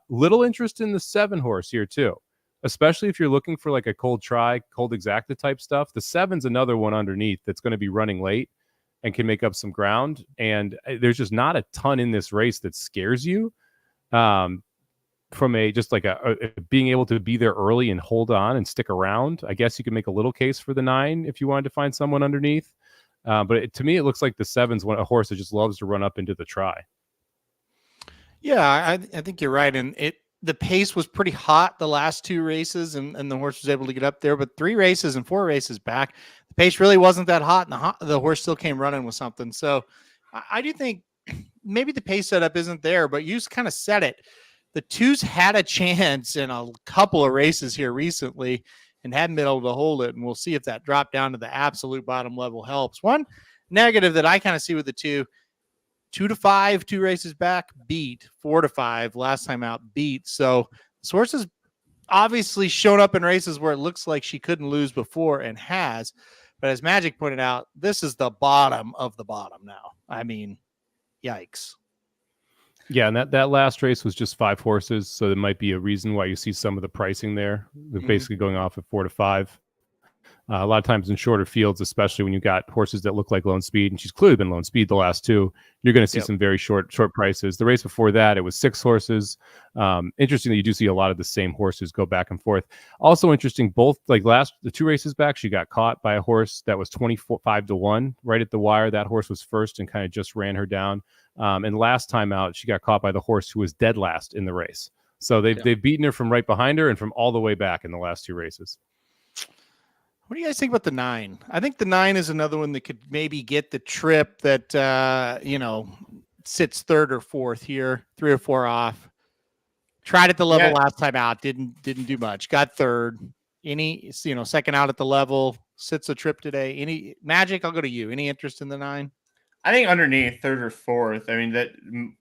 Little interest in the 7 horse here too, especially if you're looking for like a cold exacta type stuff. The 7's another one underneath that's going to be running late and can make up some ground. And there's just not a ton in this race that scares you. From a being able to be there early and hold on and stick around. I guess you could make a little case for the 9 if you wanted to find someone underneath. But to me, it looks like the 7's a horse that just loves to run up into the try. Yeah, I think you're right. And the pace was pretty hot the last 2 races, and the horse was able to get up there. But 3 races and 4 races back, the pace really wasn't that hot, and the horse still came running with something. So I do think maybe the pace setup isn't there, but you just kind of said it. The 2's had a chance in a couple of races here recently and hadn't been able to hold it. And we'll see if that drop down to the absolute bottom level helps. One negative that I kind of see with the 2 to 5, 2 races back, beat. 4 to 5, last time out, beat. So this horse has obviously shown up in races where it looks like she couldn't lose before and has. But as Magic pointed out, this is the bottom of the bottom now. I mean, yikes. Yeah, and that last race was just 5 horses, so there might be a reason why you see some of the pricing there. They're basically going off at 4 to 5. A lot of times in shorter fields, especially when you got horses that look like Lone Speed, and she's clearly been Lone Speed the last 2, you're going to see some very short prices. The race before that, it was 6 horses. Interesting that you do see a lot of the same horses go back and forth. Also interesting, both the 2 races back, she got caught by a horse that was 25 to 1 right at the wire. That horse was first and kind of just ran her down. And last time out, she got caught by the horse who was dead last in the race. So they've beaten her from right behind her and from all the way back in the last 2 races. What do you guys think about the 9? I think the 9 is another one that could maybe get the trip that, sits 3rd or 4th here, 3 or 4 off. Tried at the level last time out. Didn't do much. Got 3rd. Second out at the level, sits a trip today. Any Magic? I'll go to you. Any interest in the 9? I think underneath 3rd or 4th. I mean, that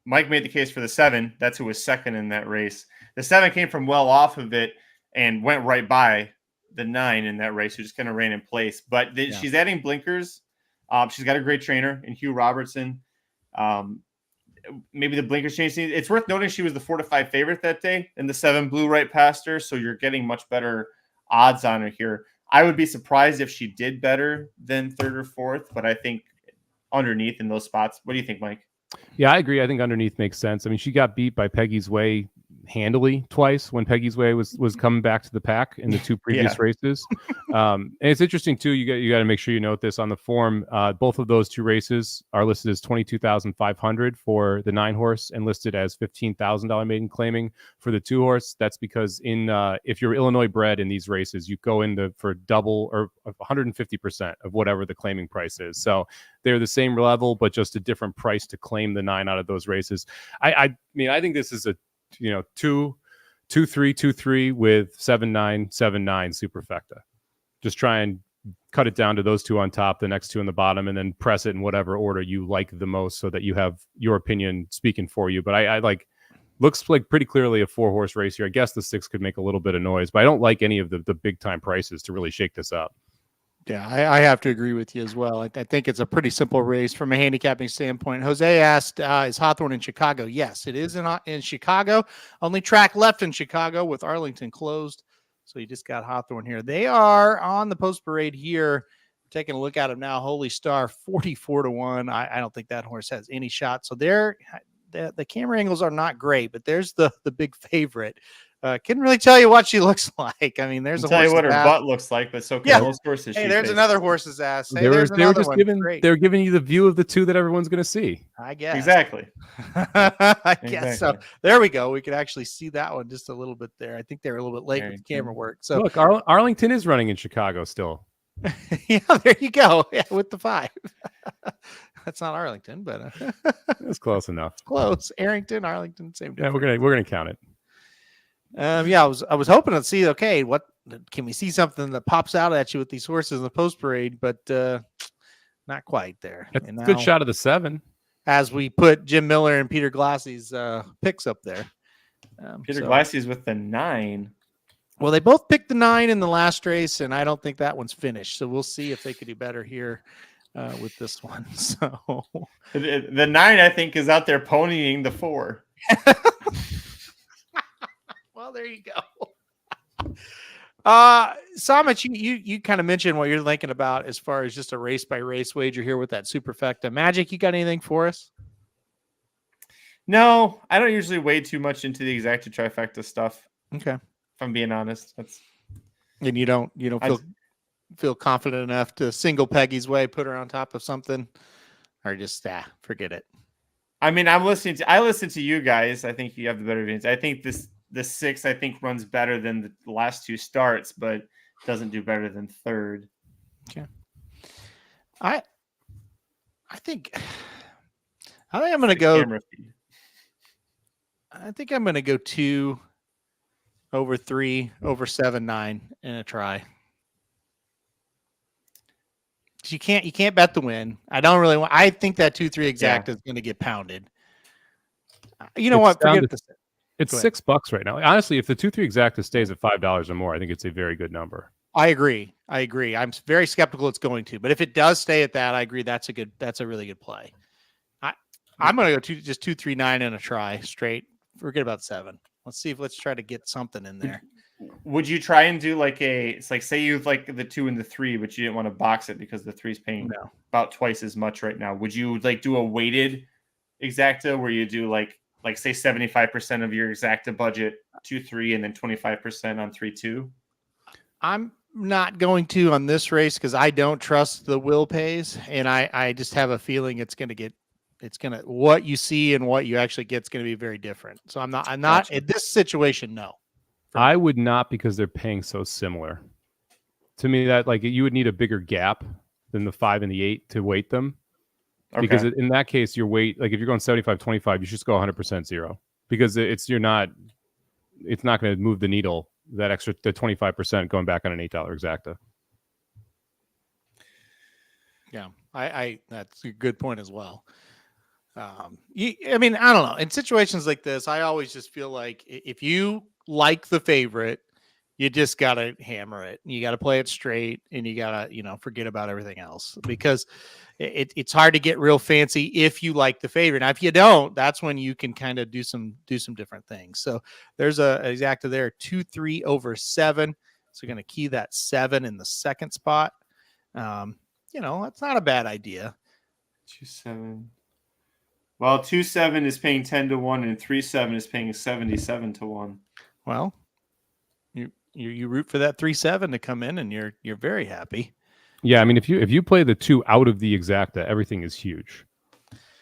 Mike made the case for the 7. That's who was second in that race. The 7 came from well off of it and went right by the 9 in that race, who just kind of ran in place. But she's adding blinkers. She's got a great trainer in Hugh Robertson. Maybe the blinkers changed. It's worth noting she was the 4 to 5 favorite that day, and the 7 blew right past her. So you're getting much better odds on her here. I would be surprised if she did better than 3rd or 4th, but I think underneath in those spots. What do you think, Mike? Yeah, I agree. I think underneath makes sense. I mean, she got beat by Peggy's Way handily twice when Peggy's Way was coming back to the pack in the 2 previous races. And it's interesting too. You got to make sure you note this on the form. Both of those 2 races are listed as $22,500 for the 9 horse and listed as $15,000 maiden claiming for the 2 horse. That's because if you're Illinois bred in these races, you go in for double or 150% of whatever the claiming price is. So they're the same level, but just a different price to claim the 9 out of those races. I mean, I think this is a 2-3 with 7-9 superfecta. Just try and cut it down to those 2 on top, the next 2 on the bottom, and then press it in whatever order you like the most, so that you have your opinion speaking for you. But I like, looks like pretty clearly a 4-horse race here. I guess the 6 could make a little bit of noise, but I don't like any of the big time prices to really shake this up. Yeah, I have to agree with you as well. I think it's a pretty simple race from a handicapping standpoint. Jose asked, is Hawthorne in Chicago? Yes, it is in Chicago. Only track left in Chicago with Arlington closed. So you just got Hawthorne here. They are on the post parade here. Taking a look at them now. Holy Star, 44 to 1. I don't think that horse has any shot. So the camera angles are not great, but there's the big favorite. Couldn't really tell you what she looks like. I mean, there's a tell you what her ass. Butt looks like, but so can those horses. Hey, there's another horse's ass. Hey, they were just giving you the view of the 2 that everyone's going to see. I guess exactly. I guess so. There we go. We could actually see that one just a little bit there. I think they were a little bit late with the camera work. So look, Arlington is running in Chicago still. Yeah, there you go. Yeah, with the 5. That's not Arlington, but it's close enough. Close. Arlington, Arlington, same difference. Yeah, we're gonna count it. I was hoping to see, okay, what can we see something that pops out at you with these horses in the post parade, but not quite there. That's a good shot of the 7. As we put Jim Miller and Peter Glassie's picks up there. Peter Glassie's with the 9. Well, they both picked the 9 in the last race, and I don't think that one's finished. So we'll see if they could do better here with this one. So the 9, I think, is out there ponying the 4. Well, there you go. Somich, you kind of mentioned what you're thinking about as far as just a race by race wager here with that superfecta. Magic, you got anything for us? No, I don't usually wade too much into the exacta trifecta stuff. Okay. If I'm being honest, and you don't feel confident enough to single Peggy's way, put her on top of something, or just forget it. I mean, I listen to you guys. I think you have the better advantage. I think the 6 I think runs better than the last 2 starts, but doesn't do better than 3rd. Okay. I think I'm going to go. I think I'm going to go 2 over 3 over 7 9 in a try. You can't bet the win. I don't really want. I think that 2-3 exact is going to get pounded. You know what? Forget this. It's $6 right now. Honestly, if the 2-3 exacta stays at $5 or more, I think it's a very good number. I agree. I'm very skeptical it's going to, but if it does stay at that, I agree. That's a really good play. I'm going to go just 2-3-9 in a try straight. Forget about 7. Let's try to get something in there. Would you try and do it's like, say you've like the 2 and the 3, but you didn't want to box it because the 3 is paying about twice as much right now. Would you do a weighted exacta where you do like say 75% of your exacta budget 2-3 and then 25% on 3-2? I'm not going to on this race because I don't trust the will pays, and I just have a feeling what you see and what you actually get is going to be very different. So I'm not gotcha. In this situation. No, I would not, because they're paying so similar to me that you would need a bigger gap than the 5 and the 8 to weight them. Okay. Because in that case, your weight, if you're going 75-25, you should just go 100% zero, because it's not going to move the needle, that extra, the 25% going back on an $8 exacta. Yeah, I that's a good point as well. I mean, I don't know. In situations like this, I always just feel like if you like the favorite, you just got to hammer it. You got to play it straight, and you got to, forget about everything else, because it's hard to get real fancy if you like the favorite. Now, if you don't, that's when you can kind of do some different things. So there's a exacta there, 2-3 over 7. So you're going to key that 7 in the second spot. That's not a bad idea. 2-7. Well, 2-7 is paying 10-1, and 3-7 is paying 77-1. Well, you root for that 3-7 to come in, and you're very happy. Yeah, I mean, if you play the 2 out of the exacta, everything is huge.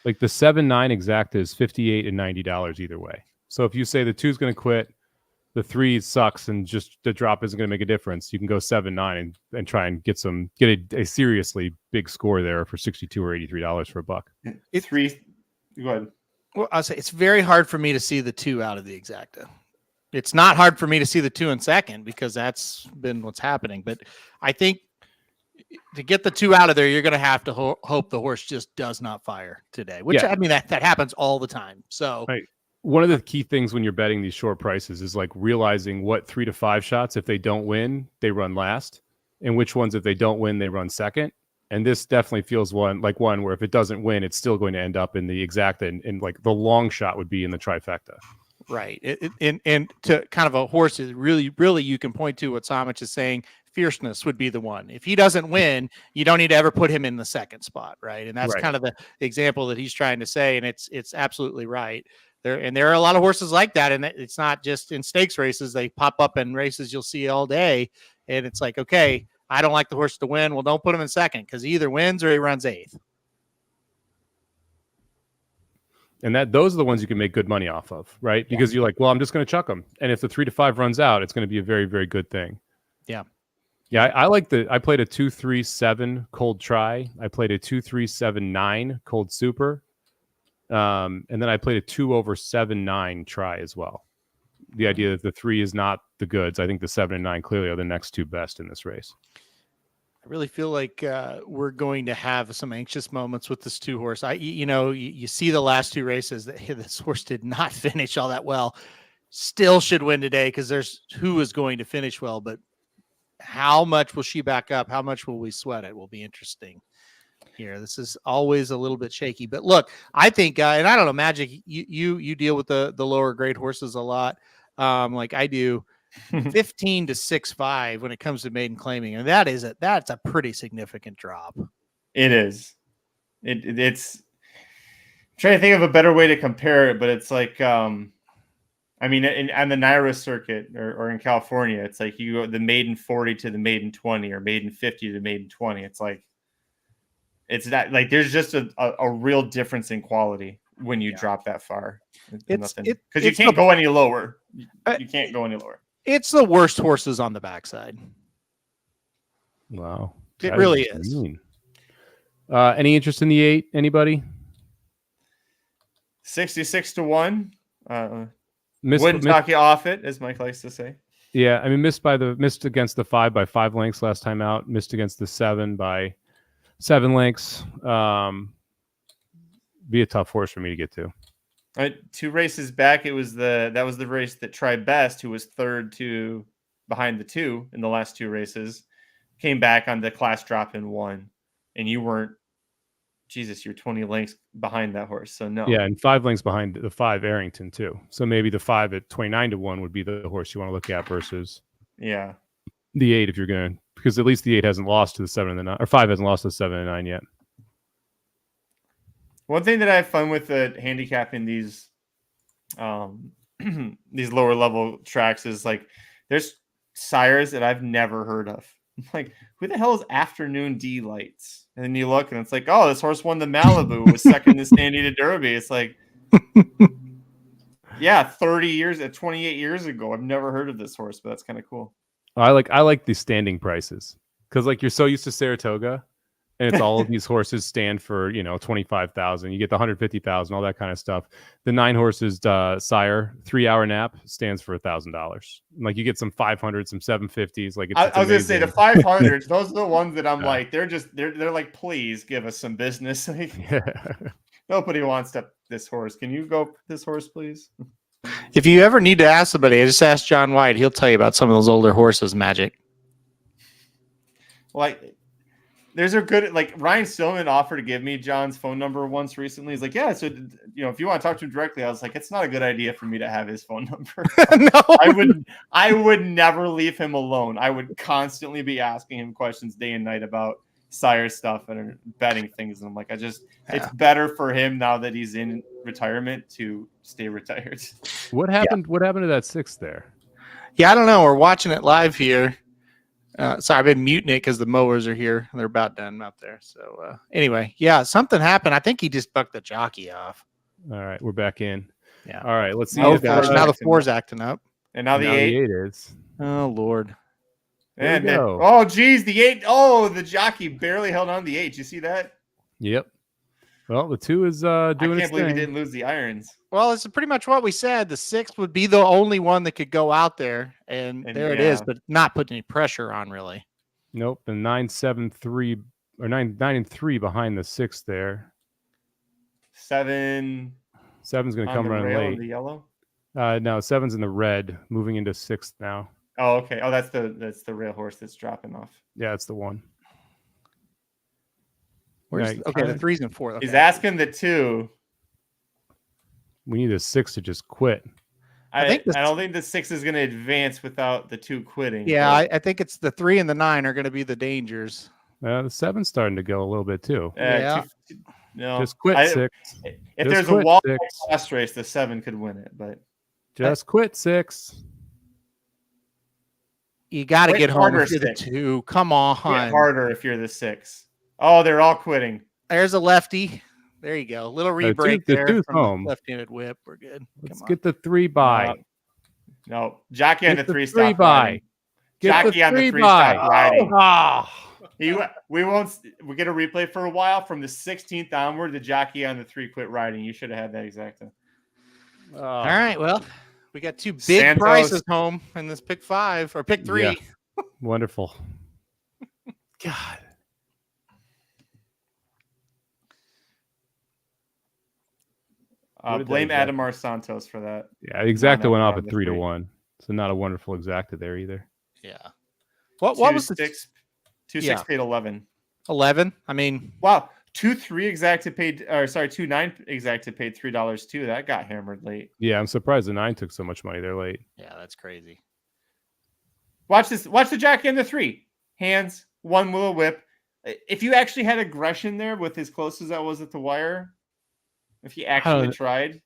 Like the 7-9 exacta is $58 and $90 either way. So if you say the 2 is going to quit, the 3 sucks, and just the drop isn't going to make a difference, you can go 7-9 and try and get a seriously big score there for $62 or $83 for a buck. It's 3. Go ahead. Well, I'll say it's very hard for me to see the 2 out of the exacta. It's not hard for me to see the 2 in second, because that's been what's happening. But I think to get the 2 out of there, you're going to have to hope the horse just does not fire today, which I mean, that happens all the time. So right. One of the key things when you're betting these short prices is realizing what 3 to 5 shots, if they don't win, they run last, and which ones, if they don't win, they run second. And this definitely feels one where if it doesn't win, it's still going to end up in the exacta, and the long shot would be in the trifecta. Right. And to kind of a horse is really, really, you can point to what Somich is saying. Fierceness would be the one. If he doesn't win, you don't need to ever put him in the second spot. Right. And that's kind of the example that he's trying to say. And it's absolutely right. There are a lot of horses like that. And it's not just in stakes races. They pop up in races you'll see all day. And it's like, okay, I don't like the horse to win. Well, don't put him in second, because he either wins or he runs 8th. And those are the ones you can make good money off of, right? Because you're like, well, I'm just going to chuck them. And if the 3 to 5 runs out, it's going to be a very, very good thing. Yeah. Yeah. I played a 2-3-7 cold try. I played a 2-3-7-9 cold super. And then I played a 2 over 7-9 try as well. The idea that the 3 is not the goods. I think the 7 and 9 clearly are the next 2 best in this race. I really feel like we're going to have some anxious moments with this 2 horse. You see the last 2 races that this horse did not finish all that well. still should win today because there's who is going to finish well, but how much will she back up? How much will we sweat it? Will be interesting here. This is always a little bit shaky, but look, I think, and I don't know, Magic, you deal with the lower grade horses a lot, like I do. 15 to 6-5 when it comes to maiden claiming, and that's a pretty significant drop. It is. It's I'm trying to think of a better way to compare it, but it's like I mean, on the NYRA circuit or in California, it's like you go the maiden 40 to the maiden 20 or maiden 50 to the maiden 20. It's like it's that like there's just a real difference in quality when you drop that far. Because you can't go any lower. You can't go any lower. It's the worst horses on the backside. Wow. It really is. Any interest in the 8? Anybody? 66 to 1. Wouldn't talk you off it, as Mike likes to say. Yeah, I mean, missed against the 5 by 5 lengths last time out. Missed against the 7 by 7 lengths. Be a tough horse for me to get to. 2 races back, that was the race that Tried Best, who was third to behind the 2 in the last 2 races, came back on the class drop and won. And you weren't, Jesus, you're 20 lengths behind that horse. So no. Yeah, and 5 lengths behind the 5 Arrington too. So maybe the 5 at 29 to 1 would be the horse you want to look at versus the 8 if you're going to, because at least the 8 hasn't lost to the 7 and the 9, or 5 hasn't lost to the 7 and 9 yet. One thing that I have fun with the handicapping these these lower level tracks is like there's sires that I've never heard of. I'm like, who the hell is Afternoon Delights? And then you look and it's like, oh, this horse won the Malibu, was second to San Diego Derby. It's like, yeah, 28 years ago. I've never heard of this horse, but that's kind of cool. I like the standing prices because like you're so used to Saratoga. And it's all of these horses stand for, 25,000. You get the 150,000, all that kind of stuff. The 9 horses sire 3-hour nap stands for $1,000. Like you get some 500, some 750s. Like I was gonna say the 500s. Those are the ones that I'm like, they're like, please give us some business. Like, nobody wants this horse. Can you go this horse, please? If you ever need to ask somebody, just ask John White. He'll tell you about some of those older horses, Magic. Like. There's a good, like Ryan Stillman offered to give me John's phone number once recently. He's like, yeah, so, if you want to talk to him directly, I was like, it's not a good idea for me to have his phone number. No. I would never leave him alone. I would constantly be asking him questions day and night about sire stuff and betting things. And I'm like, it's better for him now that he's in retirement to stay retired. What happened? Yeah. What happened to that 6 there? Yeah, I don't know. We're watching it live here. Sorry, I've been muting it because the mowers are here. They're about done up there. So anyway, yeah, something happened. I think he just bucked the jockey off. All right, we're back in. Yeah. All right, let's see. Oh gosh, now the 4's acting up, and now the 8 is. Oh Lord. And oh geez, the 8. Oh, the jockey barely held on to the 8. You see that? Yep. Well, the 2 is doing its thing. I can't believe he didn't lose the irons. Well, it's pretty much what we said. The 6 would be the only one that could go out there, and there it is, but not putting any pressure on really. Nope. And 9-7-3 or 9-3 behind the 6 there. 7's going to come running late. The yellow. No, 7's in the red, moving into 6th now. Oh, okay. Oh, that's the rail horse that's dropping off. Yeah, it's the one. Where's the 3's and 4. Okay. He's asking the 2. We need a 6 to just quit. I don't think the 6 is going to advance without the 2 quitting. Yeah, I think it's the 3 and the 9 are going to be the dangers. The 7's starting to go a little bit too. Yeah. No, just quit 6. If there's a wall class race, the 7 could win it, but just quit 6. You got to get home if you're the 2. Come on, get harder if you're the 6. Oh, they're all quitting. There's a lefty. There you go. Little re-break there from home. The left-handed whip. We're good. Let's get the 3 by. No, jockey on the 3 stop 3 by. Jockey on the 3 stop riding. We get a replay for a while from the 16th onward. The jockey on the 3 quit riding. You should have had that exact thing. All right. Well, we got 2 big prizes home in this pick 5 or pick 3. Yeah. Wonderful. God. did Blame that Adamar Santos for that. Yeah, exacta went off at the 3-1. So not a wonderful exacta there either. Yeah. What was the 2-6 paid 11. 11? I mean, wow. 2-3 exacta paid, or sorry, 2-9 exacta paid $3 too. That got hammered late. Yeah, I'm surprised the 9 took so much money there late. Yeah, that's crazy. Watch this. Watch the jockey and the 3 hands, 1 with a whip. If you actually had aggression there with as close as that was at the wire, if he actually tried.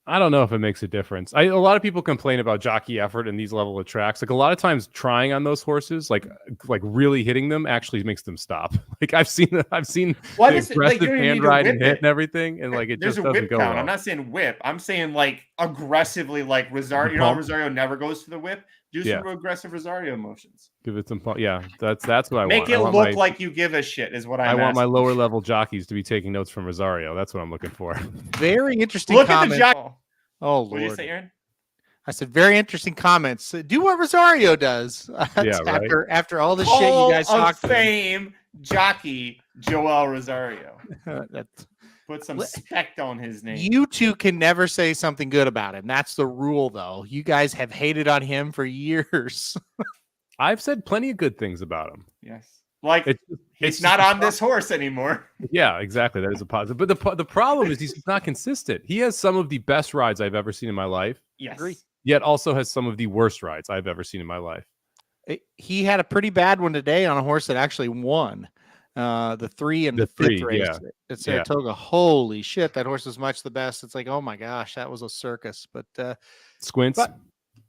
I don't know if it makes a difference. A lot of people complain about jockey effort in these level of tracks. Like a lot of times trying on those horses, like really hitting them actually makes them stop. Like I've seen the aggressive hand ride and hit and everything. And like it There's just a doesn't whip go count. well. I'm not saying whip. I'm saying like aggressively, like Rosario. You know, Rosario never goes to the whip. Do some aggressive Rosario motions. Give it some pump. Yeah, that's what I want. Make it look like you give a shit is what I want my lower level jockeys to be taking notes from Rosario. That's what I'm looking for. Very interesting. Look at the jockey. Oh, Lord. What did you say, Aaron? I said, very interesting comments. Do what Rosario does. Yeah, right. After all the shit you guys talked about. Fame jockey Joel Rosario. That's Put some respect on his name. You two can never say something good about him. That's the rule, though. You guys have hated on him for years. I've said plenty of good things about him. Yes. Like, it's not on this horse anymore. Yeah, exactly. That is a positive. But the problem is he's not consistent. He has some of the best rides I've ever seen in my life. Yes. Yet also has some of the worst rides I've ever seen in my life. He had a pretty bad one today on a horse that actually won. The 3 and the 5th race at Saratoga. Holy shit, that horse was much the best. It's like, oh my gosh, that was a circus. But Squints.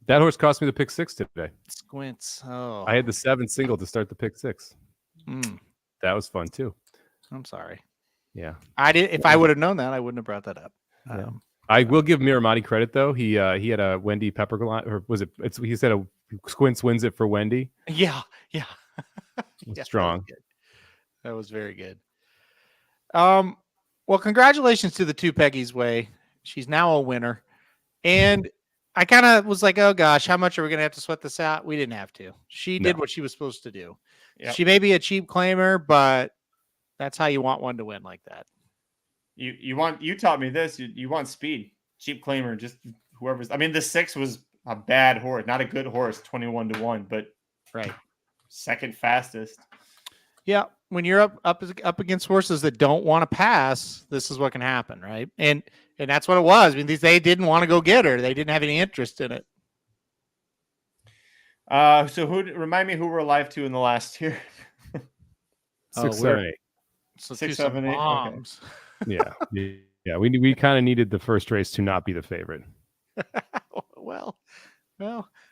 That horse cost me the pick 6 today. Squints. Oh, I had the 7 single to start the pick 6. That was fun too. I'm sorry. Yeah, I did. If I would have known that, I wouldn't have brought that up. I will give Miramati credit though. He had a Wendy Pepper, or was it? He said a Squints wins it for Wendy. Yeah. Strong. That was very good. Well, congratulations to the 2 Peggy's way. She's now a winner. And I kind of was like, oh gosh, how much are we going to have to sweat this out? We didn't have to. She did what she was supposed to do. Yep. She may be a cheap claimer, but that's how you want one to win like that. You taught me this. You want speed. Cheap claimer, just whoever's. I mean, the 6 was a bad horse, not a good horse, 21-1, but second fastest. Yeah, when you're up against horses that don't want to pass, this is what can happen, right? And that's what it was. I mean, they didn't want to go get her. They didn't have any interest in it. So remind me who we're alive to in the last year? 6, 7, 8. So 6, 7, 8. bombs. Okay. Yeah. We kind of needed the first race to not be the favorite. well,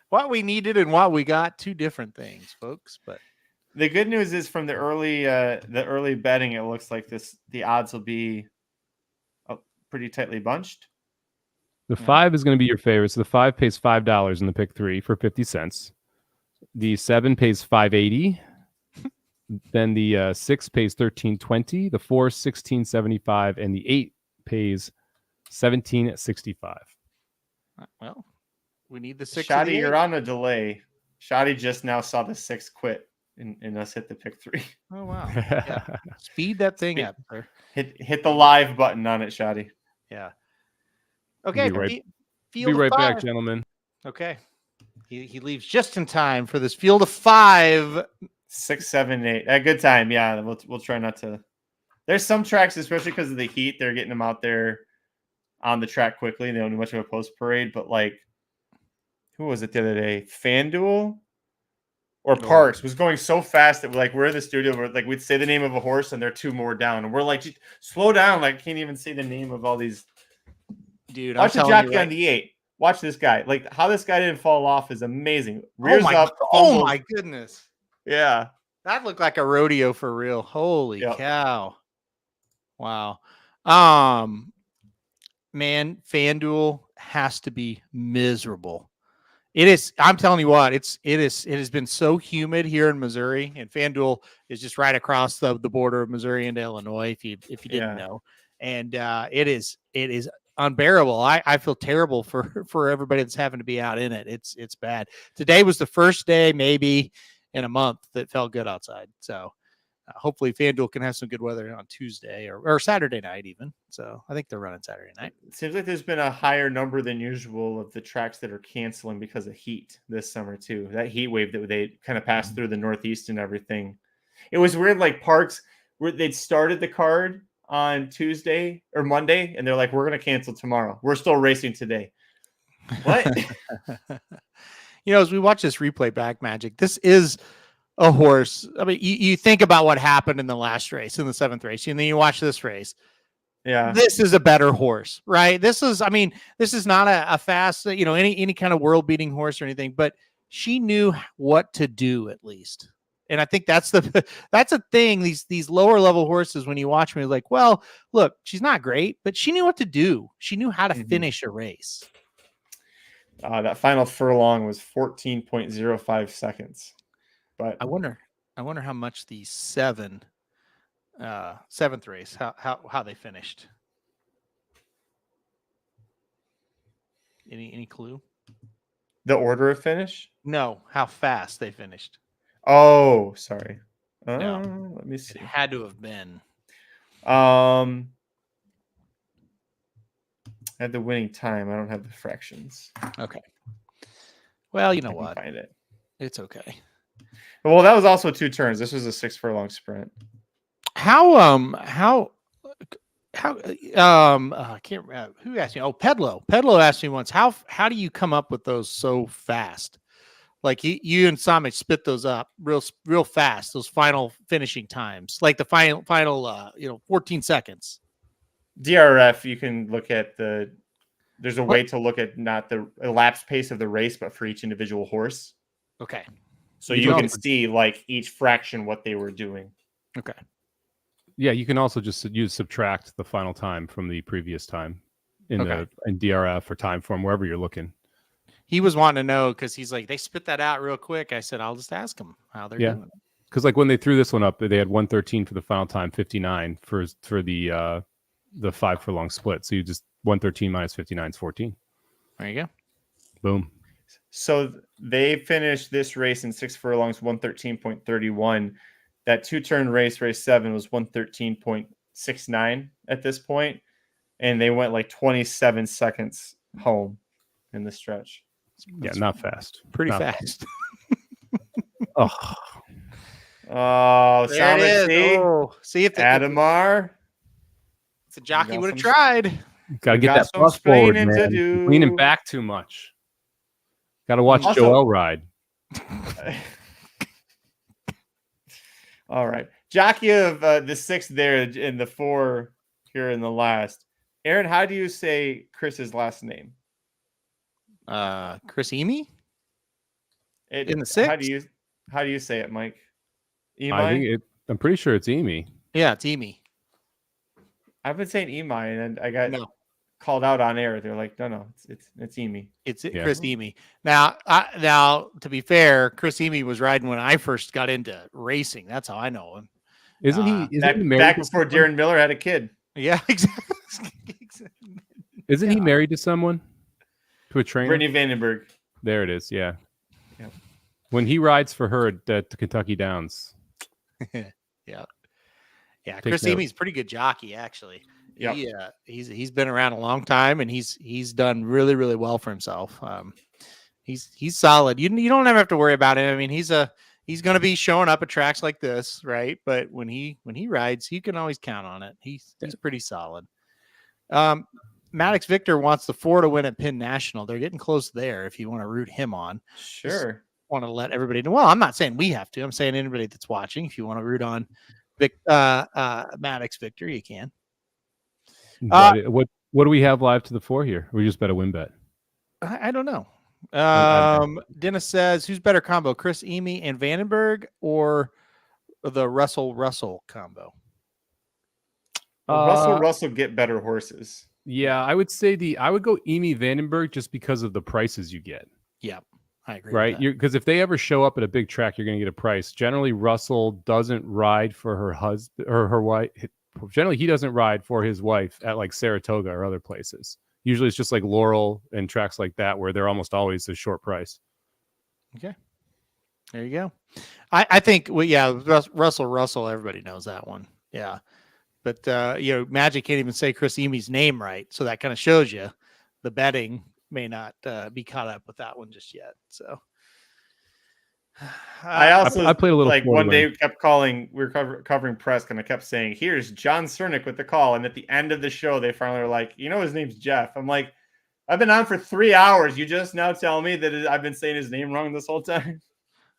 what we needed and what we got, 2 different things, folks. But the good news is from the early betting, it looks like the odds will be pretty tightly bunched. The 5 is going to be your favorite. So the 5 pays $5 in the pick 3 for 50 cents. The 7 pays $5.80. Then the 6 pays $13.20. The 4 $16.75, and the 8 pays $17.65. Well, we need the 6. Shoddy, you're on a delay. Shoddy just now saw the 6 quit and us hit the pick 3. Oh wow! Yeah. Speed that thing up. Hit the live button on it, Shoddy. Yeah. Okay. Be right back, gentlemen. Okay. He leaves just in time for this field of 5. 6, 7, 8. A good time. Yeah, we'll try not to. There's some tracks, especially because of the heat, they're getting them out there on the track quickly. They don't do much of a post parade, but like, who was it the other day? FanDuel or Parks was going so fast that we're in the studio. We'd say the name of a horse and they're 2 more down, and we're like, slow down. Like, can't even say the name of all these. Dude, watch the jockey on the 8. Watch this guy. Like, how this guy didn't fall off is amazing. Rears up. Oh my goodness. Yeah. That looked like a rodeo for real. Holy cow. Wow. Man, FanDuel has to be miserable. It is. I'm telling you what, it has been so humid here in Missouri, and FanDuel is just right across the border of Missouri into Illinois, if you didn't know. And it is unbearable. I feel terrible for everybody that's having to be out in it. It's bad. Today was the first day maybe in a month that felt good outside. So hopefully FanDuel can have some good weather on Tuesday or Saturday night even. So I think they're running Saturday night. It seems like there's been a higher number than usual of the tracks that are canceling because of heat this summer too. That heat wave that they kind of passed through the Northeast and everything. It was weird, like parks where they'd started the card on Tuesday or Monday, and they're like, we're going to cancel tomorrow. We're still racing today. What? As we watch this replay back, Magic, this is a horse. I mean, you think about what happened in the last race, in the 7th race, and then you watch this race. Yeah. This is a better horse, right? This is not a fast, any kind of world beating horse or anything, but she knew what to do at least. And I think that's a thing. These lower level horses, when you watch me, like, well, look, she's not great, but she knew what to do. She knew how to finish a race. That final furlong was 14.05 seconds. But I wonder how much the 7th race, how they finished. Any clue? The order of finish? No, how fast they finished. Oh, sorry. No. Let me see. It had to have been. I had the winning time. I don't have the fractions. Okay. Well, you know I can what? find it. It's okay. Well, that was also 2 turns. This was a 6 furlong sprint. I can't remember who asked me. Oh, Pedlo asked me once, how do you come up with those so fast? Like you and Somich spit those up real fast, those final finishing times, like the final 14 seconds. DRF, you can look at there's a way to look at not the elapsed pace of the race, but for each individual horse. Okay. So you can see like each fraction what they were doing. Okay. Yeah, you can also just subtract the final time from the previous time in DRF or time form, wherever you're looking. He was wanting to know because he's like, they spit that out real quick. I said, I'll just ask him how they're doing it. Because like when they threw this one up, they had 113 for the final time, 59 for the 5 furlong split. So you just 113 minus 59 is 14. There you go. Boom. So they finished this race in 6 furlongs, 113.31. That 2-turn race 7, was 113.69 at this point, and they went like 27 seconds home in the stretch. Yeah, not fast. Pretty fast. Oh, there it is. See if Adamar. It's a jockey would have tried. Gotta get that bus forward, man. Leaning back too much. Gotta watch Joel ride. All right. Jockey of the 6th there and the 4 here in the last. Aaron, how do you say Chris's last name? Chris Emi? In the 6th? How do you say it, Mike? I'm pretty sure it's Emi. Yeah, it's Emi. I've been saying Emi, and I got called out on air. They're like, no, it's Emi. It's Chris Emi. Now, to be fair, Chris Emi was riding when I first got into racing. That's how I know him. Isn't he married back before Darren Miller had a kid? Yeah, exactly. Isn't he married to someone? To a trainer? Brittany Vandenberg. There it is. Yeah. Yep. When he rides for her at the Kentucky Downs. Yeah. Chris Emi's a pretty good jockey, actually. Yeah, he's been around a long time, and he's done really, really well for himself. He's solid. You don't ever have to worry about him. I mean, he's going to be showing up at tracks like this, right? But when he rides, you can always count on it. He's pretty solid. Maddox Victor wants the 4 to win at Penn National. They're getting close there. If you want to root him on, sure. Want to let everybody know. Well, I'm not saying we have to. I'm saying anybody that's watching, if you want to root on Maddox Victor, you can. What do we have live to the 4 here? We just bet a win bet. I don't know. Dennis says, who's better combo, Chris Emi and Vandenberg, or the Russell combo? Russell get better horses. Yeah, I would say I would go Emi Vandenberg just because of the prices you get. Yeah, I agree. Right, because if they ever show up at a big track, you're going to get a price. Generally, Russell doesn't ride for her husband or her wife. Generally, he doesn't ride for his wife at like Saratoga or other places. Usually, it's just like Laurel and tracks like that where they're almost always a short price. Okay. There you go. I think, well, yeah, Russell, everybody knows that one. Yeah. But, Magic can't even say Chris Emey's name right. So that kind of shows you the betting may not be caught up with that one just yet. So I also I played a little like forward one day wing. we kept calling, we were covering press, and I kept saying, here's John Cernick with the call. And at the end of the show, they finally were like, his name's Jeff. I'm like, I've been on for 3 hours. You just now tell me that I've been saying his name wrong this whole time.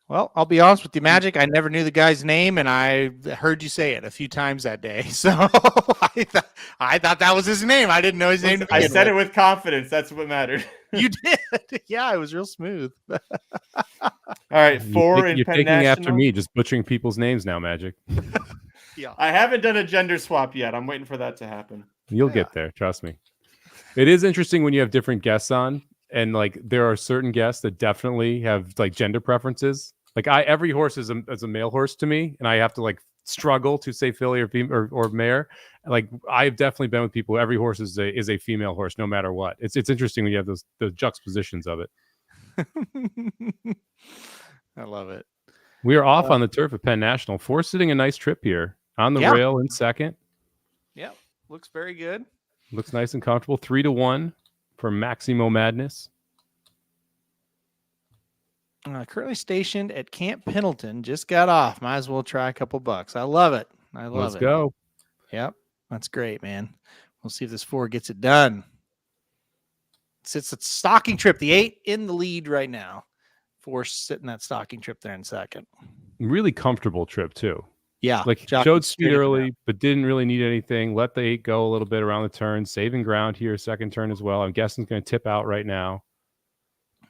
Well, I'll be honest with you, Magic. I never knew the guy's name, and I heard you say it a few times that day. So I thought that was his name. I didn't know his name. I said it with confidence. That's what mattered. You did. Yeah, it was real smooth. All right, 4 in You're Penn taking National. after me, just butchering people's names now, Magic. Yeah. I haven't done a gender swap yet. I'm waiting for that to happen. You'll get there, trust me. It is interesting when you have different guests on, and like there are certain guests that definitely have like gender preferences. Like every horse is a male horse to me, and I have to like struggle to say filly or mare. Like I've definitely been with people. Every horse is a female horse, no matter what. It's interesting when you have the juxtapositions of it. I love it. We are off on the turf at Penn National. Force sitting a nice trip here on the rail in second. Yep, looks very good. Looks nice and comfortable. 3-1 for Maximo Madness. Currently stationed at Camp Pendleton. Just got off. Might as well try a couple bucks. I love it. Let's go. Yep, that's great, man. We'll see if this 4 gets it done. It's a stocking trip. The 8 in the lead right now. 4 sitting that stocking trip there in second. Really comfortable trip too. Yeah, like showed speed early, but didn't really need anything. Let the 8 go a little bit around the turn, saving ground here, second turn as well. I'm guessing it's going to tip out right now.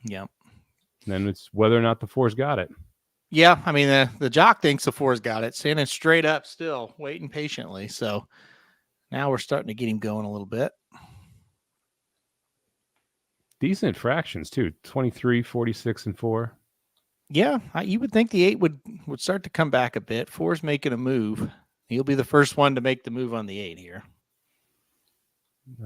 Yep. And then it's whether or not the 4's got it. Yeah, I mean the jock thinks the 4's got it, standing straight up, still waiting patiently. So now we're starting to get him going a little bit. Decent fractions too, 23, 46, and 4. Yeah, you would think the 8 would start to come back a bit. 4's making a move. He'll be the first one to make the move on the 8 here.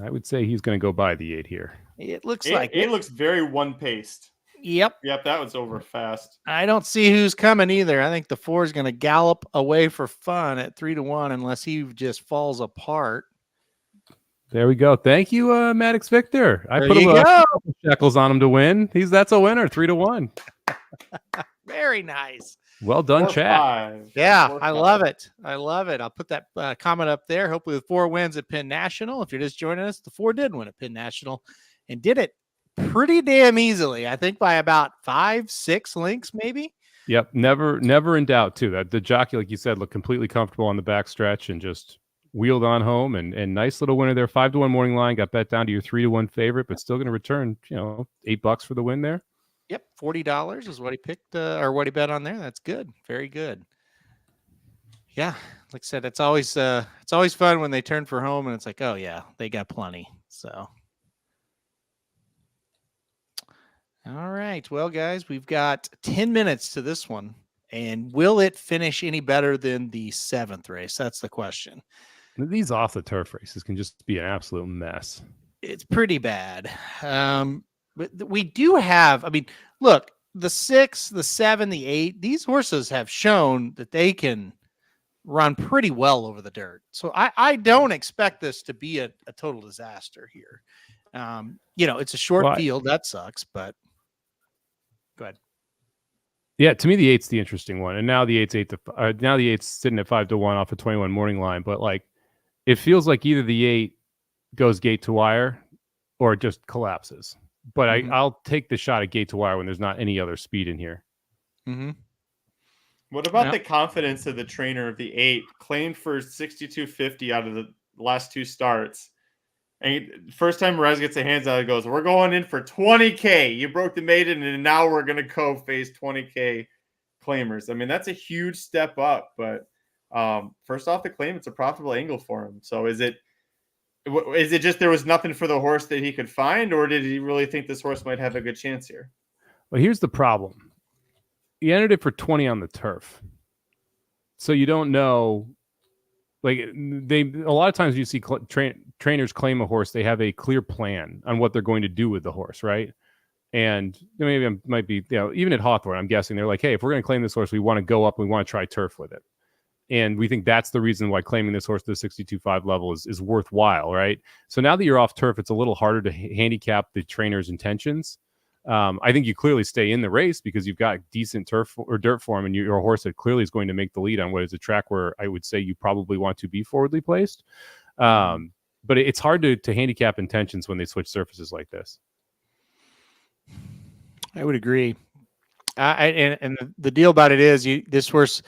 I would say he's going to go by the 8 here. It looks like it looks very one-paced. Yep, that was over fast. I don't see who's coming either. I think the 4 is going to gallop away for fun at 3-1 unless he just falls apart. There we go. Thank you, Maddox Victor. I put a couple shekels on him to win. That's a winner, 3-1. Very nice. Well done, chat. Yeah, I love it. I love it. I'll put that comment up there. Hopefully the 4 wins at Penn National. If you're just joining us, the 4 did win at Penn National and did it pretty damn easily. I think by about 5-6 links, maybe. Yep. Never in doubt too. That the jockey, like you said, looked completely comfortable on the back stretch and just wheeled on home and nice little winner there. 5-1 morning line, got bet down to your 3-1 favorite, but still going to return, $8 for the win there. Yep. $40 is what he picked or what he bet on there. That's good. Very good. Yeah. Like I said, it's always fun when they turn for home and it's like, oh yeah, they got plenty. So. All right. Well, guys, we've got 10 minutes to this one. And will it finish any better than the 7th race? That's the question. These off the turf races can just be an absolute mess. It's pretty bad. But we do have, I mean, look, the 6, the 7, the 8, these horses have shown that they can run pretty well over the dirt. So I don't expect this to be a total disaster here. It's a short field. That sucks, but go ahead. Yeah, to me, the 8's the interesting one. And now the 8's now the 8's sitting at 5-1 off a 21 morning line. But like, it feels like either the 8 goes gate to wire or it just collapses. But I'll take the shot at gate to wire when there's not any other speed in here. Mm-hmm. What about the confidence of the trainer of the 8? Claimed for 62.50 out of the last 2 starts. And first time Rez gets the hands out, he goes, we're going in for 20K. You broke the maiden, and now we're going to go face 20K claimers. I mean, that's a huge step up. But first off the claim, it's a profitable angle for him. So is it just there was nothing for the horse that he could find, or did he really think this horse might have a good chance here? Well, here's the problem. He entered it for 20 on the turf. So you don't know. Like a lot of times you see trainers claim a horse, they have a clear plan on what they're going to do with the horse, right? And maybe it might be, even at Hawthorne, I'm guessing they're like, hey, if we're going to claim this horse, we want to go up and we want to try turf with it. And we think that's the reason why claiming this horse to the 62.5 level is worthwhile, right? So now that you're off turf, it's a little harder to handicap the trainer's intentions. I think you clearly stay in the race because you've got decent turf or dirt form, and your horse that clearly is going to make the lead on what is a track where I would say you probably want to be forwardly placed. But it's hard to handicap intentions when they switch surfaces like this. I would agree. And the deal about it is this horse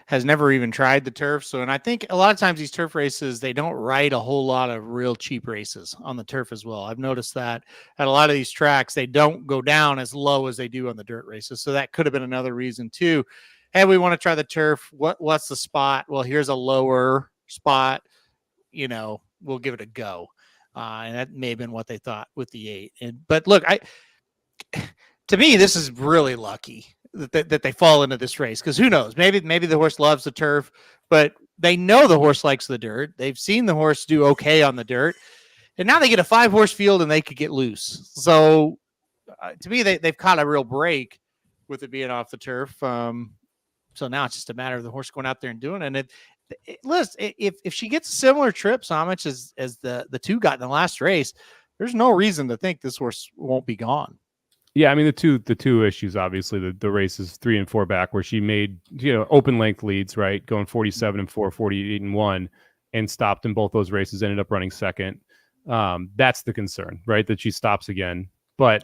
has never even tried the turf. So, and I think a lot of times these turf races, they don't ride a whole lot of real cheap races on the turf as well. I've noticed that at a lot of these tracks, they don't go down as low as they do on the dirt races. So that could have been another reason too. Hey, we want to try the turf. What's the spot? Well, here's a lower spot. We'll give it a go. And that may have been what they thought with the 8. But look, to me, this is really lucky that they fall into this race, because who knows? Maybe the horse loves the turf, but they know the horse likes the dirt. They've seen the horse do okay on the dirt, and now they get a 5-horse field and they could get loose. So to me, they've caught a real break with it being off the turf. So now it's just a matter of the horse going out there and doing it. And listen, if she gets a similar trip, Somich, as the 2 got in the last race, there's no reason to think this horse won't be gone. Yeah, I mean, the two issues, obviously, the races 3 and 4 back, where she made open length leads, right, going 47-4, 48-1, and stopped in both those races, ended up running second. That's the concern, right, that she stops again. But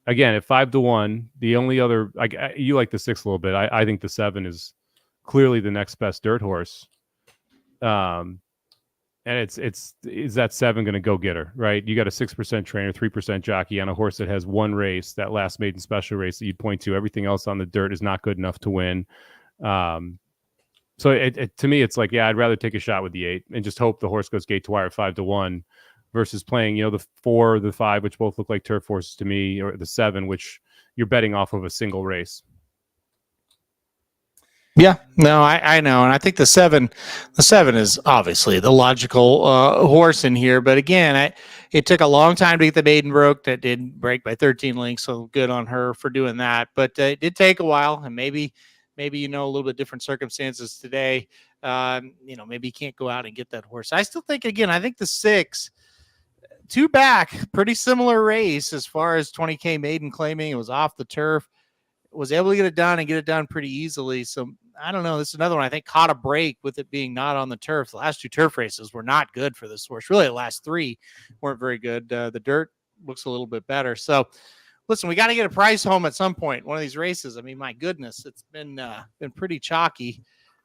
again, at 5-1, the only other, you like the 6 a little bit. I think the 7 is clearly the next best dirt horse. And is that 7 going to go get her, right? You got a 6% trainer, 3% jockey on a horse that has one race, that last maiden special race that you'd point to. Everything else on the dirt is not good enough to win. So to me, it's like, I'd rather take a shot with the 8 and just hope the horse goes gate to wire 5-1 versus playing, the 4, the 5, which both look like turf horses to me, or the 7, which you're betting off of a single race. Yeah, no, I know. And I think the 7 is obviously the logical horse in here. But again, it took a long time to get the maiden broke. That did break by 13 lengths. So good on her for doing that. But it did take a while. And maybe a little bit different circumstances today. Maybe you can't go out and get that horse. I still think, I think the 6, 2 back, pretty similar race as far as 20K maiden claiming. It was off the turf. Was able to get it done pretty easily. So I don't know. This is another one I think caught a break with it being not on the turf. The last 2 turf races were not good for this horse. Really, the last 3 weren't very good. The dirt looks a little bit better. So listen, we got to get a price home at some point. One of these races. I mean, my goodness, it's been pretty chalky.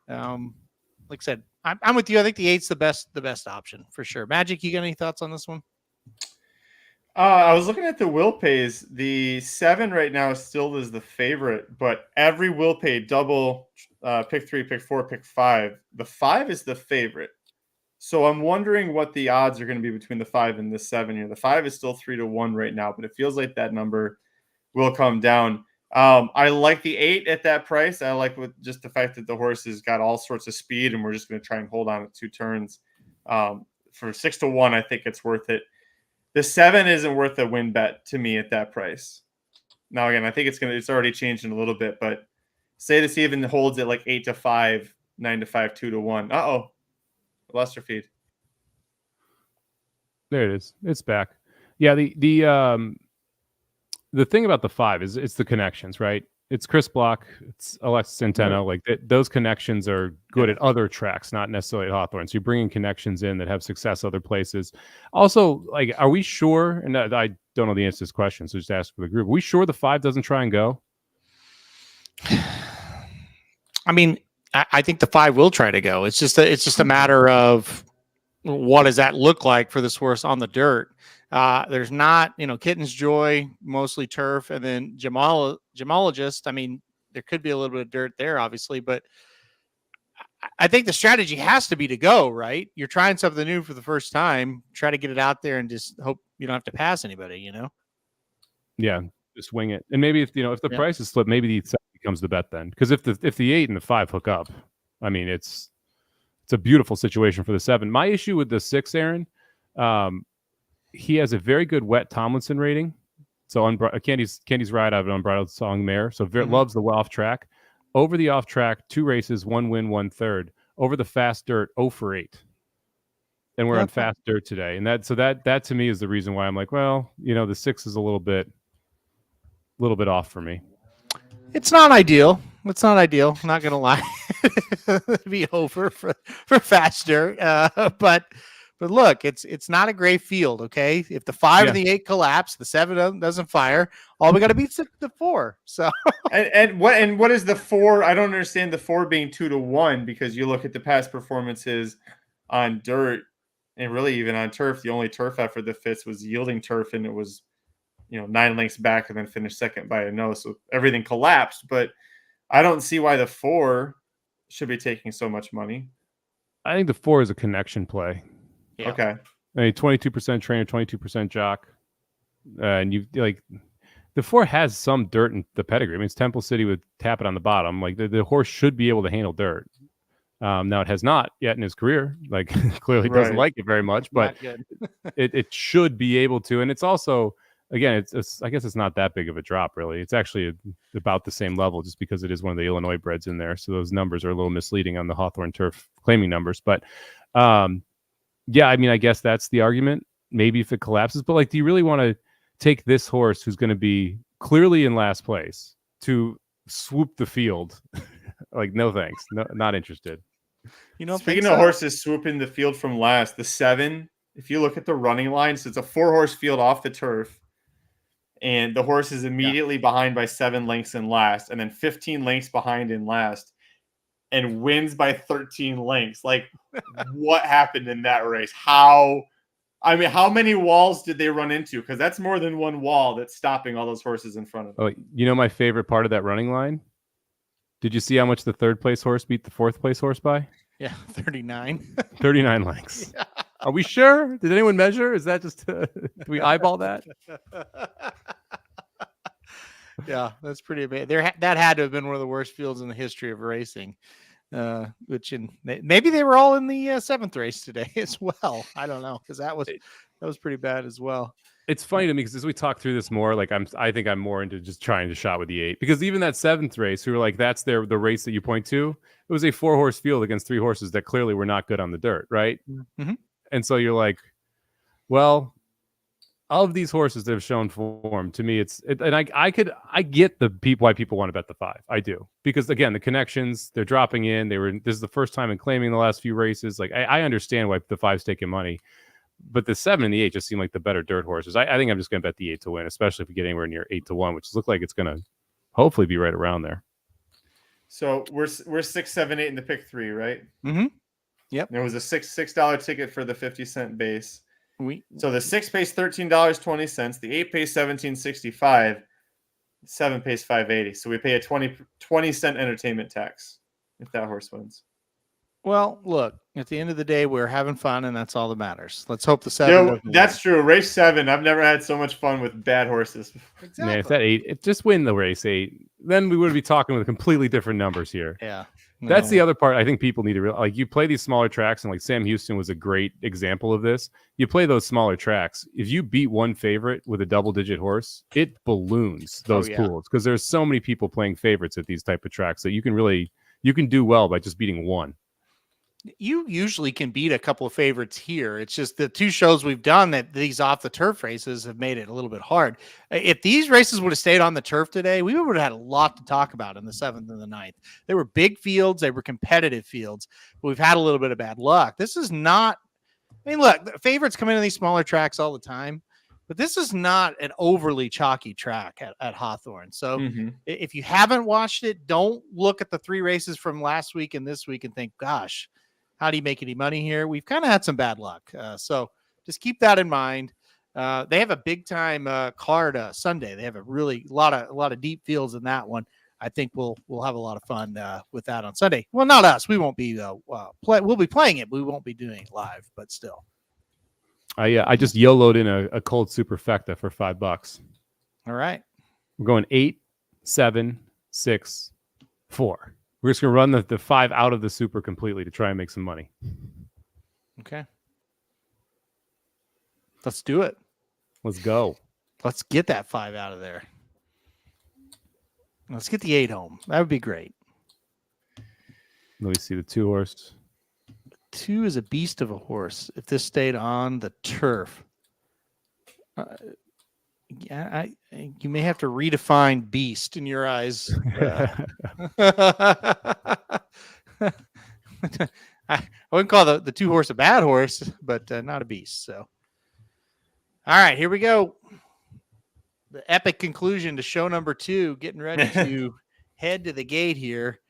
Like I said, I'm with you. I think the 8's the best option for sure. Magic, you got any thoughts on this one? I was looking at the will pays. The 7 right now still is the favorite, but every will pay double, pick 3, pick 4, pick 5. The 5 is the favorite. So I'm wondering what the odds are going to be between the 5 and the 7 here. The 5 is still 3-1 right now, but it feels like that number will come down. I like the 8 at that price. I like just the fact that the horse has got all sorts of speed, and we're just going to try and hold on at 2 turns. For 6-1, I think it's worth it. The 7 isn't worth a win bet to me at that price. Now, again, I think it's already changing a little bit, but say this even holds at like 8-5, 9-5, 2-1. Uh-oh. Lost your feed. There it is. It's back. Yeah, the thing about the 5 is it's the connections, right? It's Chris Block, it's Alexis Centeno. Like those connections are good at other tracks, not necessarily at Hawthorne. So you're bringing connections in that have success other places. Also, like, are we sure? And I don't know the answer to this question, so just ask for the group. Are we sure the 5 doesn't try and go? I mean, I think the 5 will try to go. It's just a matter of what does that look like for this horse on the dirt. There's not, Kitten's Joy, mostly turf, and then Gemologist. I mean, there could be a little bit of dirt there, obviously, but I think the strategy has to be to go, right? You're trying something new for the first time. Try to get it out there and just hope you don't have to pass anybody, Yeah, just wing it. And maybe if the price is flipped, maybe the 7 becomes the bet then. Because if the 8 and the 5 hook up, I mean, it's a beautiful situation for the 7. My issue with the 6, Aaron, he has a very good wet Tomlinson rating. So Candy's Ride, I have an Unbridled Song mare. So Mhm. loves the off track. Over the off track, 2 races, 1 win, 1/3. Over the fast dirt, 0 for 8. And we're on That's not- fast dirt today. And that to me is the reason why I'm like, well, the 6 is a little bit off for me. It's not ideal. It's not ideal. I'm not gonna lie. It'd be over for faster. But look, it's not a great field. Okay, if the 5 and the 8 collapse, the 7 doesn't fire. All we got to beat the 4. So and what is the 4? I don't understand the 4 being 2-1 because you look at the past performances on dirt and really even on turf. The only turf effort that fits was Yielding Turf, and it was 9 lengths back and then finished second by a no. So everything collapsed, but I don't see why the 4 should be taking so much money. I think the 4 is a connection play. Yeah. Okay. I mean, 22% trainer, 22% jock. And you like the 4 has some dirt in the pedigree. I mean, it's Temple City with Tappet on the bottom. Like the horse should be able to handle dirt. Now it has not yet in his career. Like clearly doesn't like it very much, but it should be able to. And it's also, again, it's I guess it's not that big of a drop, really. It's actually about the same level just because it is one of the Illinois breds in there. So those numbers are a little misleading on the Hawthorne turf claiming numbers. But yeah, I mean, I guess that's the argument. Maybe if it collapses, but like, do you really want to take this horse who's going to be clearly in last place to swoop the field? Like, no thanks. No, not interested. Speaking of horses swooping the field from last, the 7, if you look at the running lines, it's a 4-horse field off the turf. And the horse is immediately behind by 7 lengths in last, and then 15 lengths behind in last, and wins by 13 lengths. Like, what happened in that race? How many walls did they run into? Because that's more than one wall that's stopping all those horses in front of them. Oh, my favorite part of that running line? Did you see how much the 3rd place horse beat the 4th place horse by? Yeah, 39. 39 lengths. Yeah. Are we sure? Did anyone measure? Is that just do we eyeball that? Yeah, that's pretty amazing. That had to have been one of the worst fields in the history of racing. Maybe they were all in the 7th race today as well. I don't know, because that was pretty bad as well. It's funny to me because as we talk through this more, like I think I'm more into just trying to shot with the 8, because even that 7th race, who were like, that's the race that you point to. It was a 4-horse field against 3 horses that clearly were not good on the dirt, right? Mm-hmm. And so you're like, well, of these horses that have shown form, to me, I get why people want to bet the 5. I do, because again, the connections, they're dropping in. This is the first time in claiming the last few races. Like I understand why the 5's taking money. But the 7 and the 8 just seem like the better dirt horses. I think I'm just going to bet the 8 to win, especially if we get anywhere near 8-1, which looks like it's going to hopefully be right around there. So we're 6, 7, 8 in the pick 3, right? Mm-hmm. Yep. There was a $6 ticket for the 50-cent base. So the 6 pays $13.20. The 8 pays $17.65. 7 pays $5.80. So we pay a 20-cent entertainment tax if that horse wins. Well, look, at the end of the day, we're having fun, and that's all that matters. Let's hope the 7. That's true. Race 7, I've never had so much fun with bad horses. Exactly. Man, if that 8, just win the race 8, then we would be talking with completely different numbers here. Yeah. That's the other part I think people need to realize. Like, you play these smaller tracks, and like Sam Houston was a great example of this. You play those smaller tracks. If you beat one favorite with a double-digit horse, it balloons those pools, because there's so many people playing favorites at these type of tracks that you can do well by just beating one. You usually can beat a couple of favorites here. It's just the 2 shows we've done that these off the turf races have made it a little bit hard. If these races would have stayed on the turf today, we would have had a lot to talk about in the 7th and the 9th. They were big fields. They were competitive fields. But we've had a little bit of bad luck. This is not, I mean, look, the favorites come into these smaller tracks all the time, but this is not an overly chalky track at Hawthorne. So if you haven't watched it, don't look at the 3 races from last week and this week and think, gosh, how do you make any money here? We've kind of had some bad luck. So just keep that in mind. They have a big time card Sunday. They have a lot of deep fields in that one. I think we'll have a lot of fun with that on Sunday. Well, not us. We won't be we'll be playing it, but we won't be doing it live, but still. I just YOLO'd in a cold superfecta for $5. All right. We're going 8, 7, 6, 4. We're just going to run the 5 out of the super completely to try and make some money. Okay. Let's do it. Let's go. Let's get that 5 out of there. Let's get the 8 home. That would be great. Let me see the 2 horse. 2 is a beast of a horse. If this stayed on the turf, you may have to redefine beast in your eyes. I wouldn't call the 2 horse a bad horse, but not a beast. So, all right, here we go. The epic conclusion to show number 2. Getting ready to head to the gate here.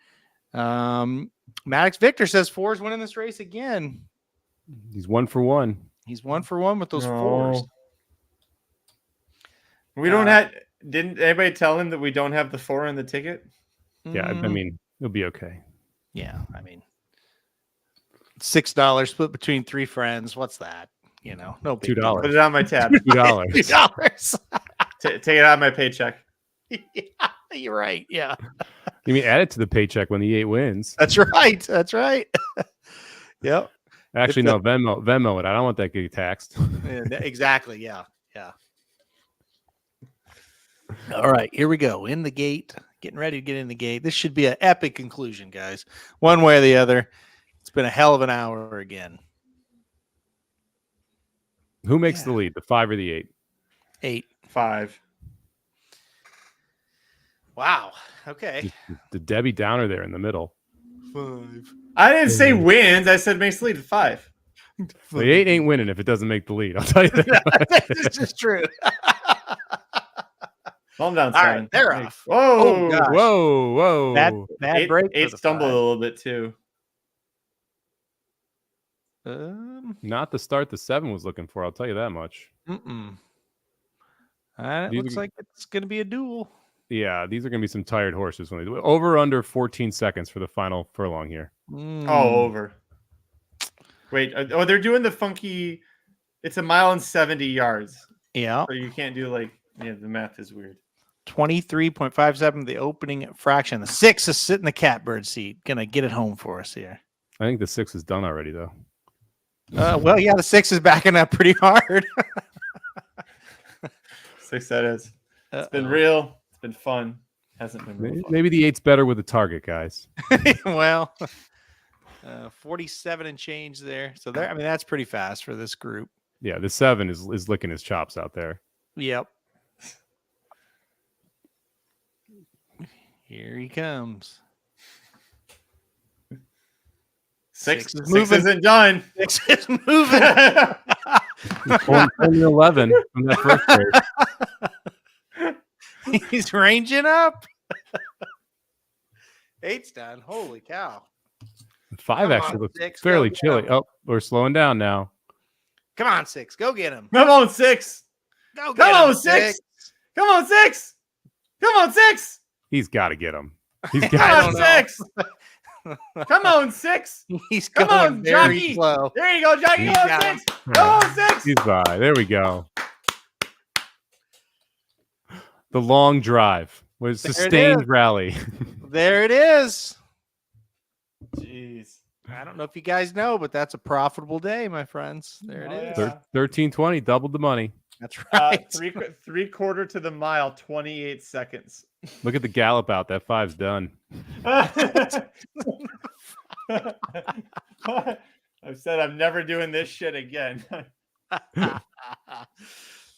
Maddox Victor says 4 is winning this race again. He's 1 for 1. He's 1 for 1 with those 4s. We don't have. Didn't anybody tell him that we don't have the 4 in the ticket? Yeah, I mean, it'll be okay. Yeah, I mean, $6 split between 3 friends. What's that? No big deal. $2. Put it on my tab. $2. $2. Take it out of my paycheck. Yeah, you're right. Yeah, You mean add it to the paycheck when the 8 wins? that's right. That's right. Yep. Actually, no, Venmo it. I don't want that getting taxed. Yeah, exactly. Yeah. Yeah. All right, here we go. In the gate. Getting ready to get in the gate. This should be an epic conclusion, guys. One way or the other. It's been a hell of an hour again. Who makes the lead, the 5 or the 8? 8. 5. Wow. Okay. The Debbie Downer there in the middle. 5. I didn't say wins. I said makes the lead at 5. The 8 ain't winning if it doesn't make the lead. I'll tell you that. This is true. Calm down, All 7. right, they're off. Whoa. Oh, gosh. Whoa. Bad break. 8 stumbled a little bit too. Not the start the 7 was looking for. I'll tell you that much. It looks like it's going to be a duel. Yeah, these are going to be some tired horses when they do it. Over under 14 seconds for the final furlong here. Oh, over. Wait, they're doing the funky. It's 1 mile and 70 yards. Yeah. So you can't do the math is weird. 23.57, the opening fraction. The 6 is sitting in the catbird seat. Going to get it home for us here. I think the 6 is done already, though. Well, yeah, the 6 is backing up pretty hard. 6 that is. It's been real. It's been fun. Hasn't been real fun. Maybe the 8's better with the target, guys. Well, 47 and change there. So there, I mean, that's pretty fast for this group. Yeah, the 7 is licking his chops out there. Yep. Here he comes. 6 is moving. isn't done. 6 is moving. Only 11 from that first race. He's ranging up. 8's done. Holy cow. 5 Come actually on, looks 6, fairly go chilly. down. Oh, we're slowing down now. Come on, 6. Go get him. Come on, 6. Go get Come him, on, 6. Come on, 6. Come on, 6. He's got to get him. He's Come got on, don't know. 6. Come on, 6. He's Come going on, very jockey. slow. There you go, Jockey. He's Come got on, him. 6. Come on, 6. He's by. There we go. The long drive was There it sustained is. rally. There it is. Jeez. I don't know if you guys know, but that's a profitable day, my friends. There it is. Yeah. 13.20, doubled the money. That's right. 3/4 to the mile, 28 seconds. Look at the gallop out. That 5's done. I've said I'm never doing this shit again.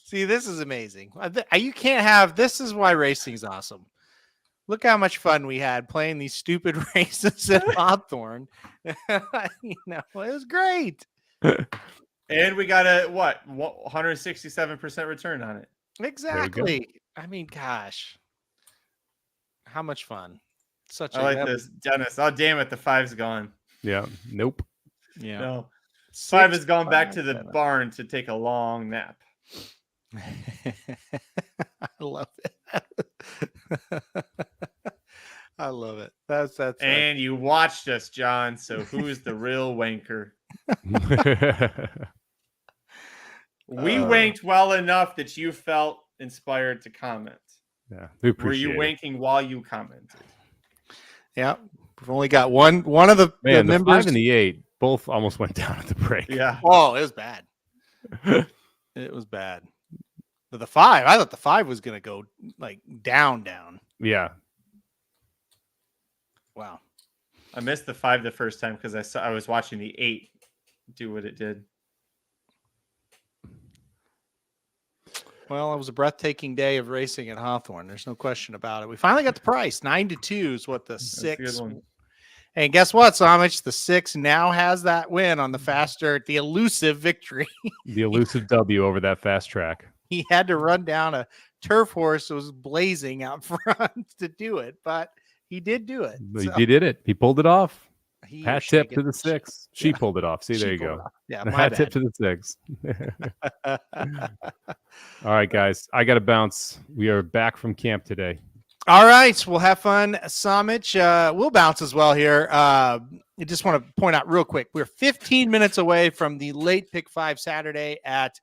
See, this is amazing. You can't have this. Is why racing is awesome. Look how much fun we had playing these stupid races at Hawthorne. It was great. And we got a 167% return on it. Exactly. I mean, gosh, how much fun! Such. I like this, Dennis. Oh, damn it, the 5's gone. Yeah. Nope. Yeah. No, 5 has 6, gone back to 5, the barn to take a long nap. I love it. I love it. That's And you watched us, John. So who's the real wanker? We wanked well enough that you felt inspired to comment. Yeah. We Were appreciate you it. wanking while you commented? Yeah. We've only got one of the Man, the members. 5 and the 8 both almost went down at the break. Yeah. Oh, it was bad. It was bad. The 5. I thought the 5 was going to go like down. Yeah. Wow. I missed the 5 the first time because I was watching the 8 do what it did. Well, it was a breathtaking day of racing at Hawthorne. There's no question about it. We finally got the price. 9-2 is what the 6. And guess what, Somich? The 6 now has that win on the fast dirt, the elusive victory. The elusive W over that fast track. He had to run down a turf horse that was blazing out front to do it, but he did do it. So, he did it. He pulled it off. Hat tip to the 6. She pulled it off. See, there you go. Yeah, hat tip to the 6. All right, guys. I got to bounce. We are back from camp today. All right. We'll have fun, Somich. We'll bounce as well here. I just want to point out real quick, we're 15 minutes away from the late pick 5 Saturday at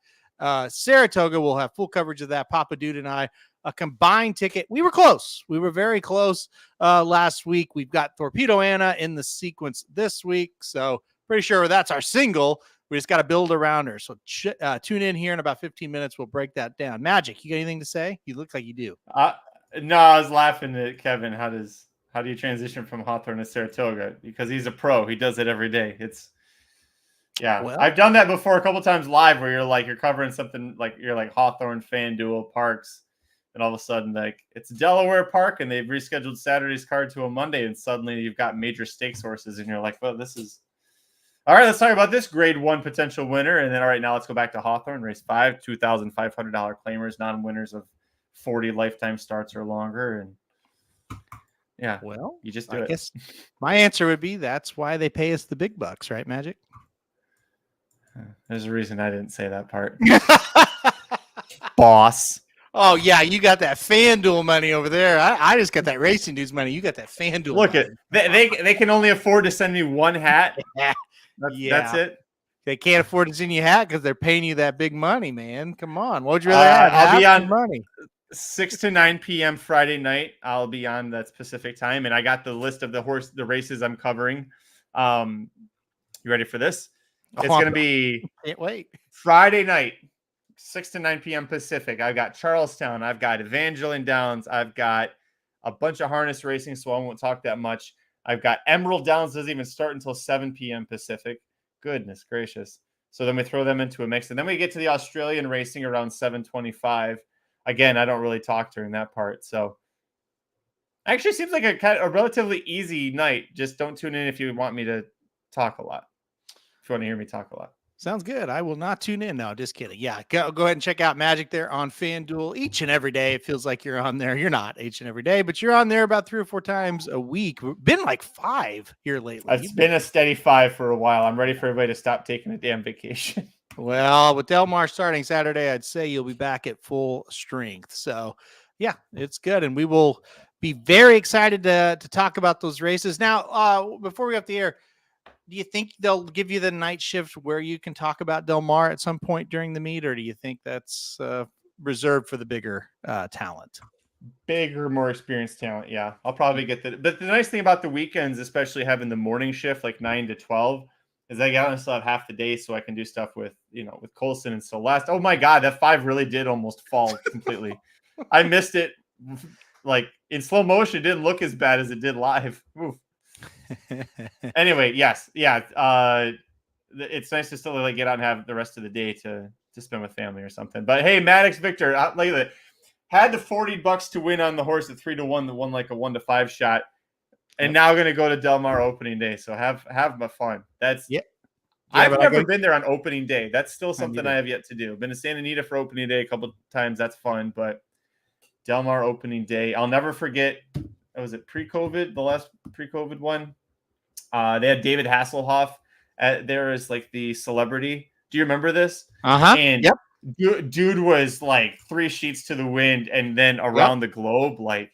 Saratoga. We'll have full coverage of that. Papa Dude and I, a combined ticket. We were close. We were very close last week. We've got Torpedo Anna in the sequence this week. So pretty sure that's our single. We just got to build around her. So tune in here in about 15 minutes. We'll break that down. Magic, you got anything to say? You look like you do. No, I was laughing at Kevin. How do you transition from Hawthorne to Saratoga? Because he's a pro. He does it every day. Well, I've done that before a couple times live where you're covering something like you're like Hawthorne, FanDuel, Parks, and all of a sudden like it's Delaware Park and they've rescheduled Saturday's card to a Monday and suddenly you've got major stakes horses and you're like, well, this is all right. Let's talk about this grade 1 potential winner. And then, all right, now let's go back to Hawthorne, race 5, $2,500 claimers, non-winners of 40 lifetime starts or longer. And yeah, well, you just do I it. Guess my answer would be that's why they pay us the big bucks, right, Magic? There's a reason I didn't say that part. Boss. Oh, yeah, you got that FanDuel money over there. I just got that Racing Dudes money. You got that FanDuel Look money. They can only afford to send me one hat. That's it. They can't afford to send you a hat because they're paying you that big money, man. Come on. What would you rather have? I'll be on money. 6 to 9 p.m. Friday night. I'll be on that specific time. And I got the list of the races I'm covering. You ready for this? It's going to be can't wait. Friday night, 6 to 9 p.m. Pacific. I've got Charlestown. I've got Evangeline Downs. I've got a bunch of harness racing, so I won't talk that much. I've got Emerald Downs. Doesn't even start until 7 p.m. Pacific. Goodness gracious. So then we throw them into a mix. And then we get to the Australian racing around 7:25. Again, I don't really talk during that part. So actually seems like a relatively easy night. Just don't tune in if you want me to talk a lot. If you want to hear me talk a lot. Sounds good. I will not tune in now. Just kidding. Yeah, go ahead and check out Magic there on FanDuel each and every day. It feels like you're on there. You're not each and every day, but you're on there about 3 or 4 times a week. Been like 5 here lately. It's been a steady 5 for a while. I'm ready for everybody to stop taking a damn vacation. Well, with Del Mar starting Saturday, I'd say you'll be back at full strength. So, yeah, it's good. And we will be very excited to talk about those races. Now, before we go off the air, do you think they'll give you the night shift where you can talk about Del Mar at some point during the meet, or do you think that's reserved for the bigger talent? Bigger, more experienced talent, yeah. I'll probably get that. But the nice thing about the weekends, especially having the morning shift, like 9 to 12, is I got to still have half the day so I can do stuff with Colson and Celeste. Oh my God, that 5 really did almost fall completely. I missed it. Like in slow motion, it didn't look as bad as it did live. Oof. Anyway, yes. Yeah. It's nice to still get out and have the rest of the day to spend with family or something. But hey, Maddox Victor, lately had the $40 to win on the horse at 3-1, the one like a 1-5 shot. And now going to go to Del Mar opening day. So have my fun. That's I've never been there on opening day. That's still something I have yet to do. Been to Santa Anita for opening day a couple of times. That's fun. But Del Mar opening day, I'll never forget. Was it pre-COVID? The last pre-COVID one. They had David Hasselhoff there as like the celebrity. Do you remember this? And dude was like 3 sheets to the wind and then around the globe, like.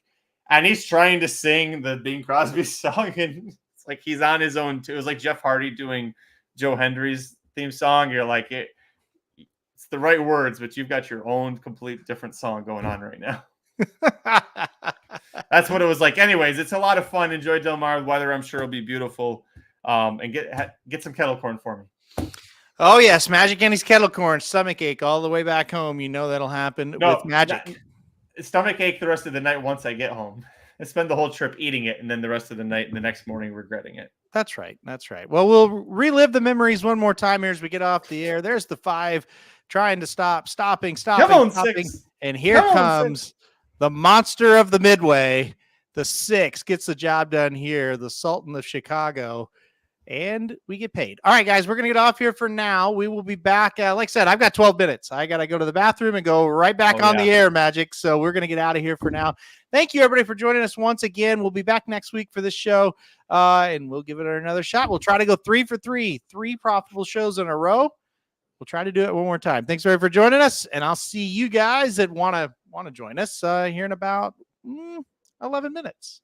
And he's trying to sing the Bing Crosby song, and it's like he's on his own too. It was like Jeff Hardy doing Joe Hendry's theme song. You're like, it's the right words, but you've got your own complete different song going on right now. That's what it was like. Anyways, it's a lot of fun. Enjoy Del Mar. The weather, I'm sure, will be beautiful. And get some kettle corn for me. Oh yes, Magic Annie's kettle corn, stomach ache all the way back home. You know that'll happen No, with Magic. Stomach ache the rest of the night once I get home. I spend the whole trip eating it, and then the rest of the night and the next morning regretting it. That's right. That's right. Well, we'll relive the memories one more time here as we get off the air. There's the 5 trying to stopping. Come on, stopping. 6. And here comes the monster of the Midway. The 6 gets the job done here. The Sultan of Chicago. And we get paid. All right, guys, we're going to get off here for now. We will be back. Like I said, I've got 12 minutes. I got to go to the bathroom and go right back on the air, Magic. So we're going to get out of here for now. Thank you, everybody, for joining us once again. We'll be back next week for this show, and we'll give it another shot. We'll try to go 3 for 3, 3 profitable shows in a row. We'll try to do it one more time. Thanks, everybody, for joining us, and I'll see you guys that want to join us here in about 11 minutes.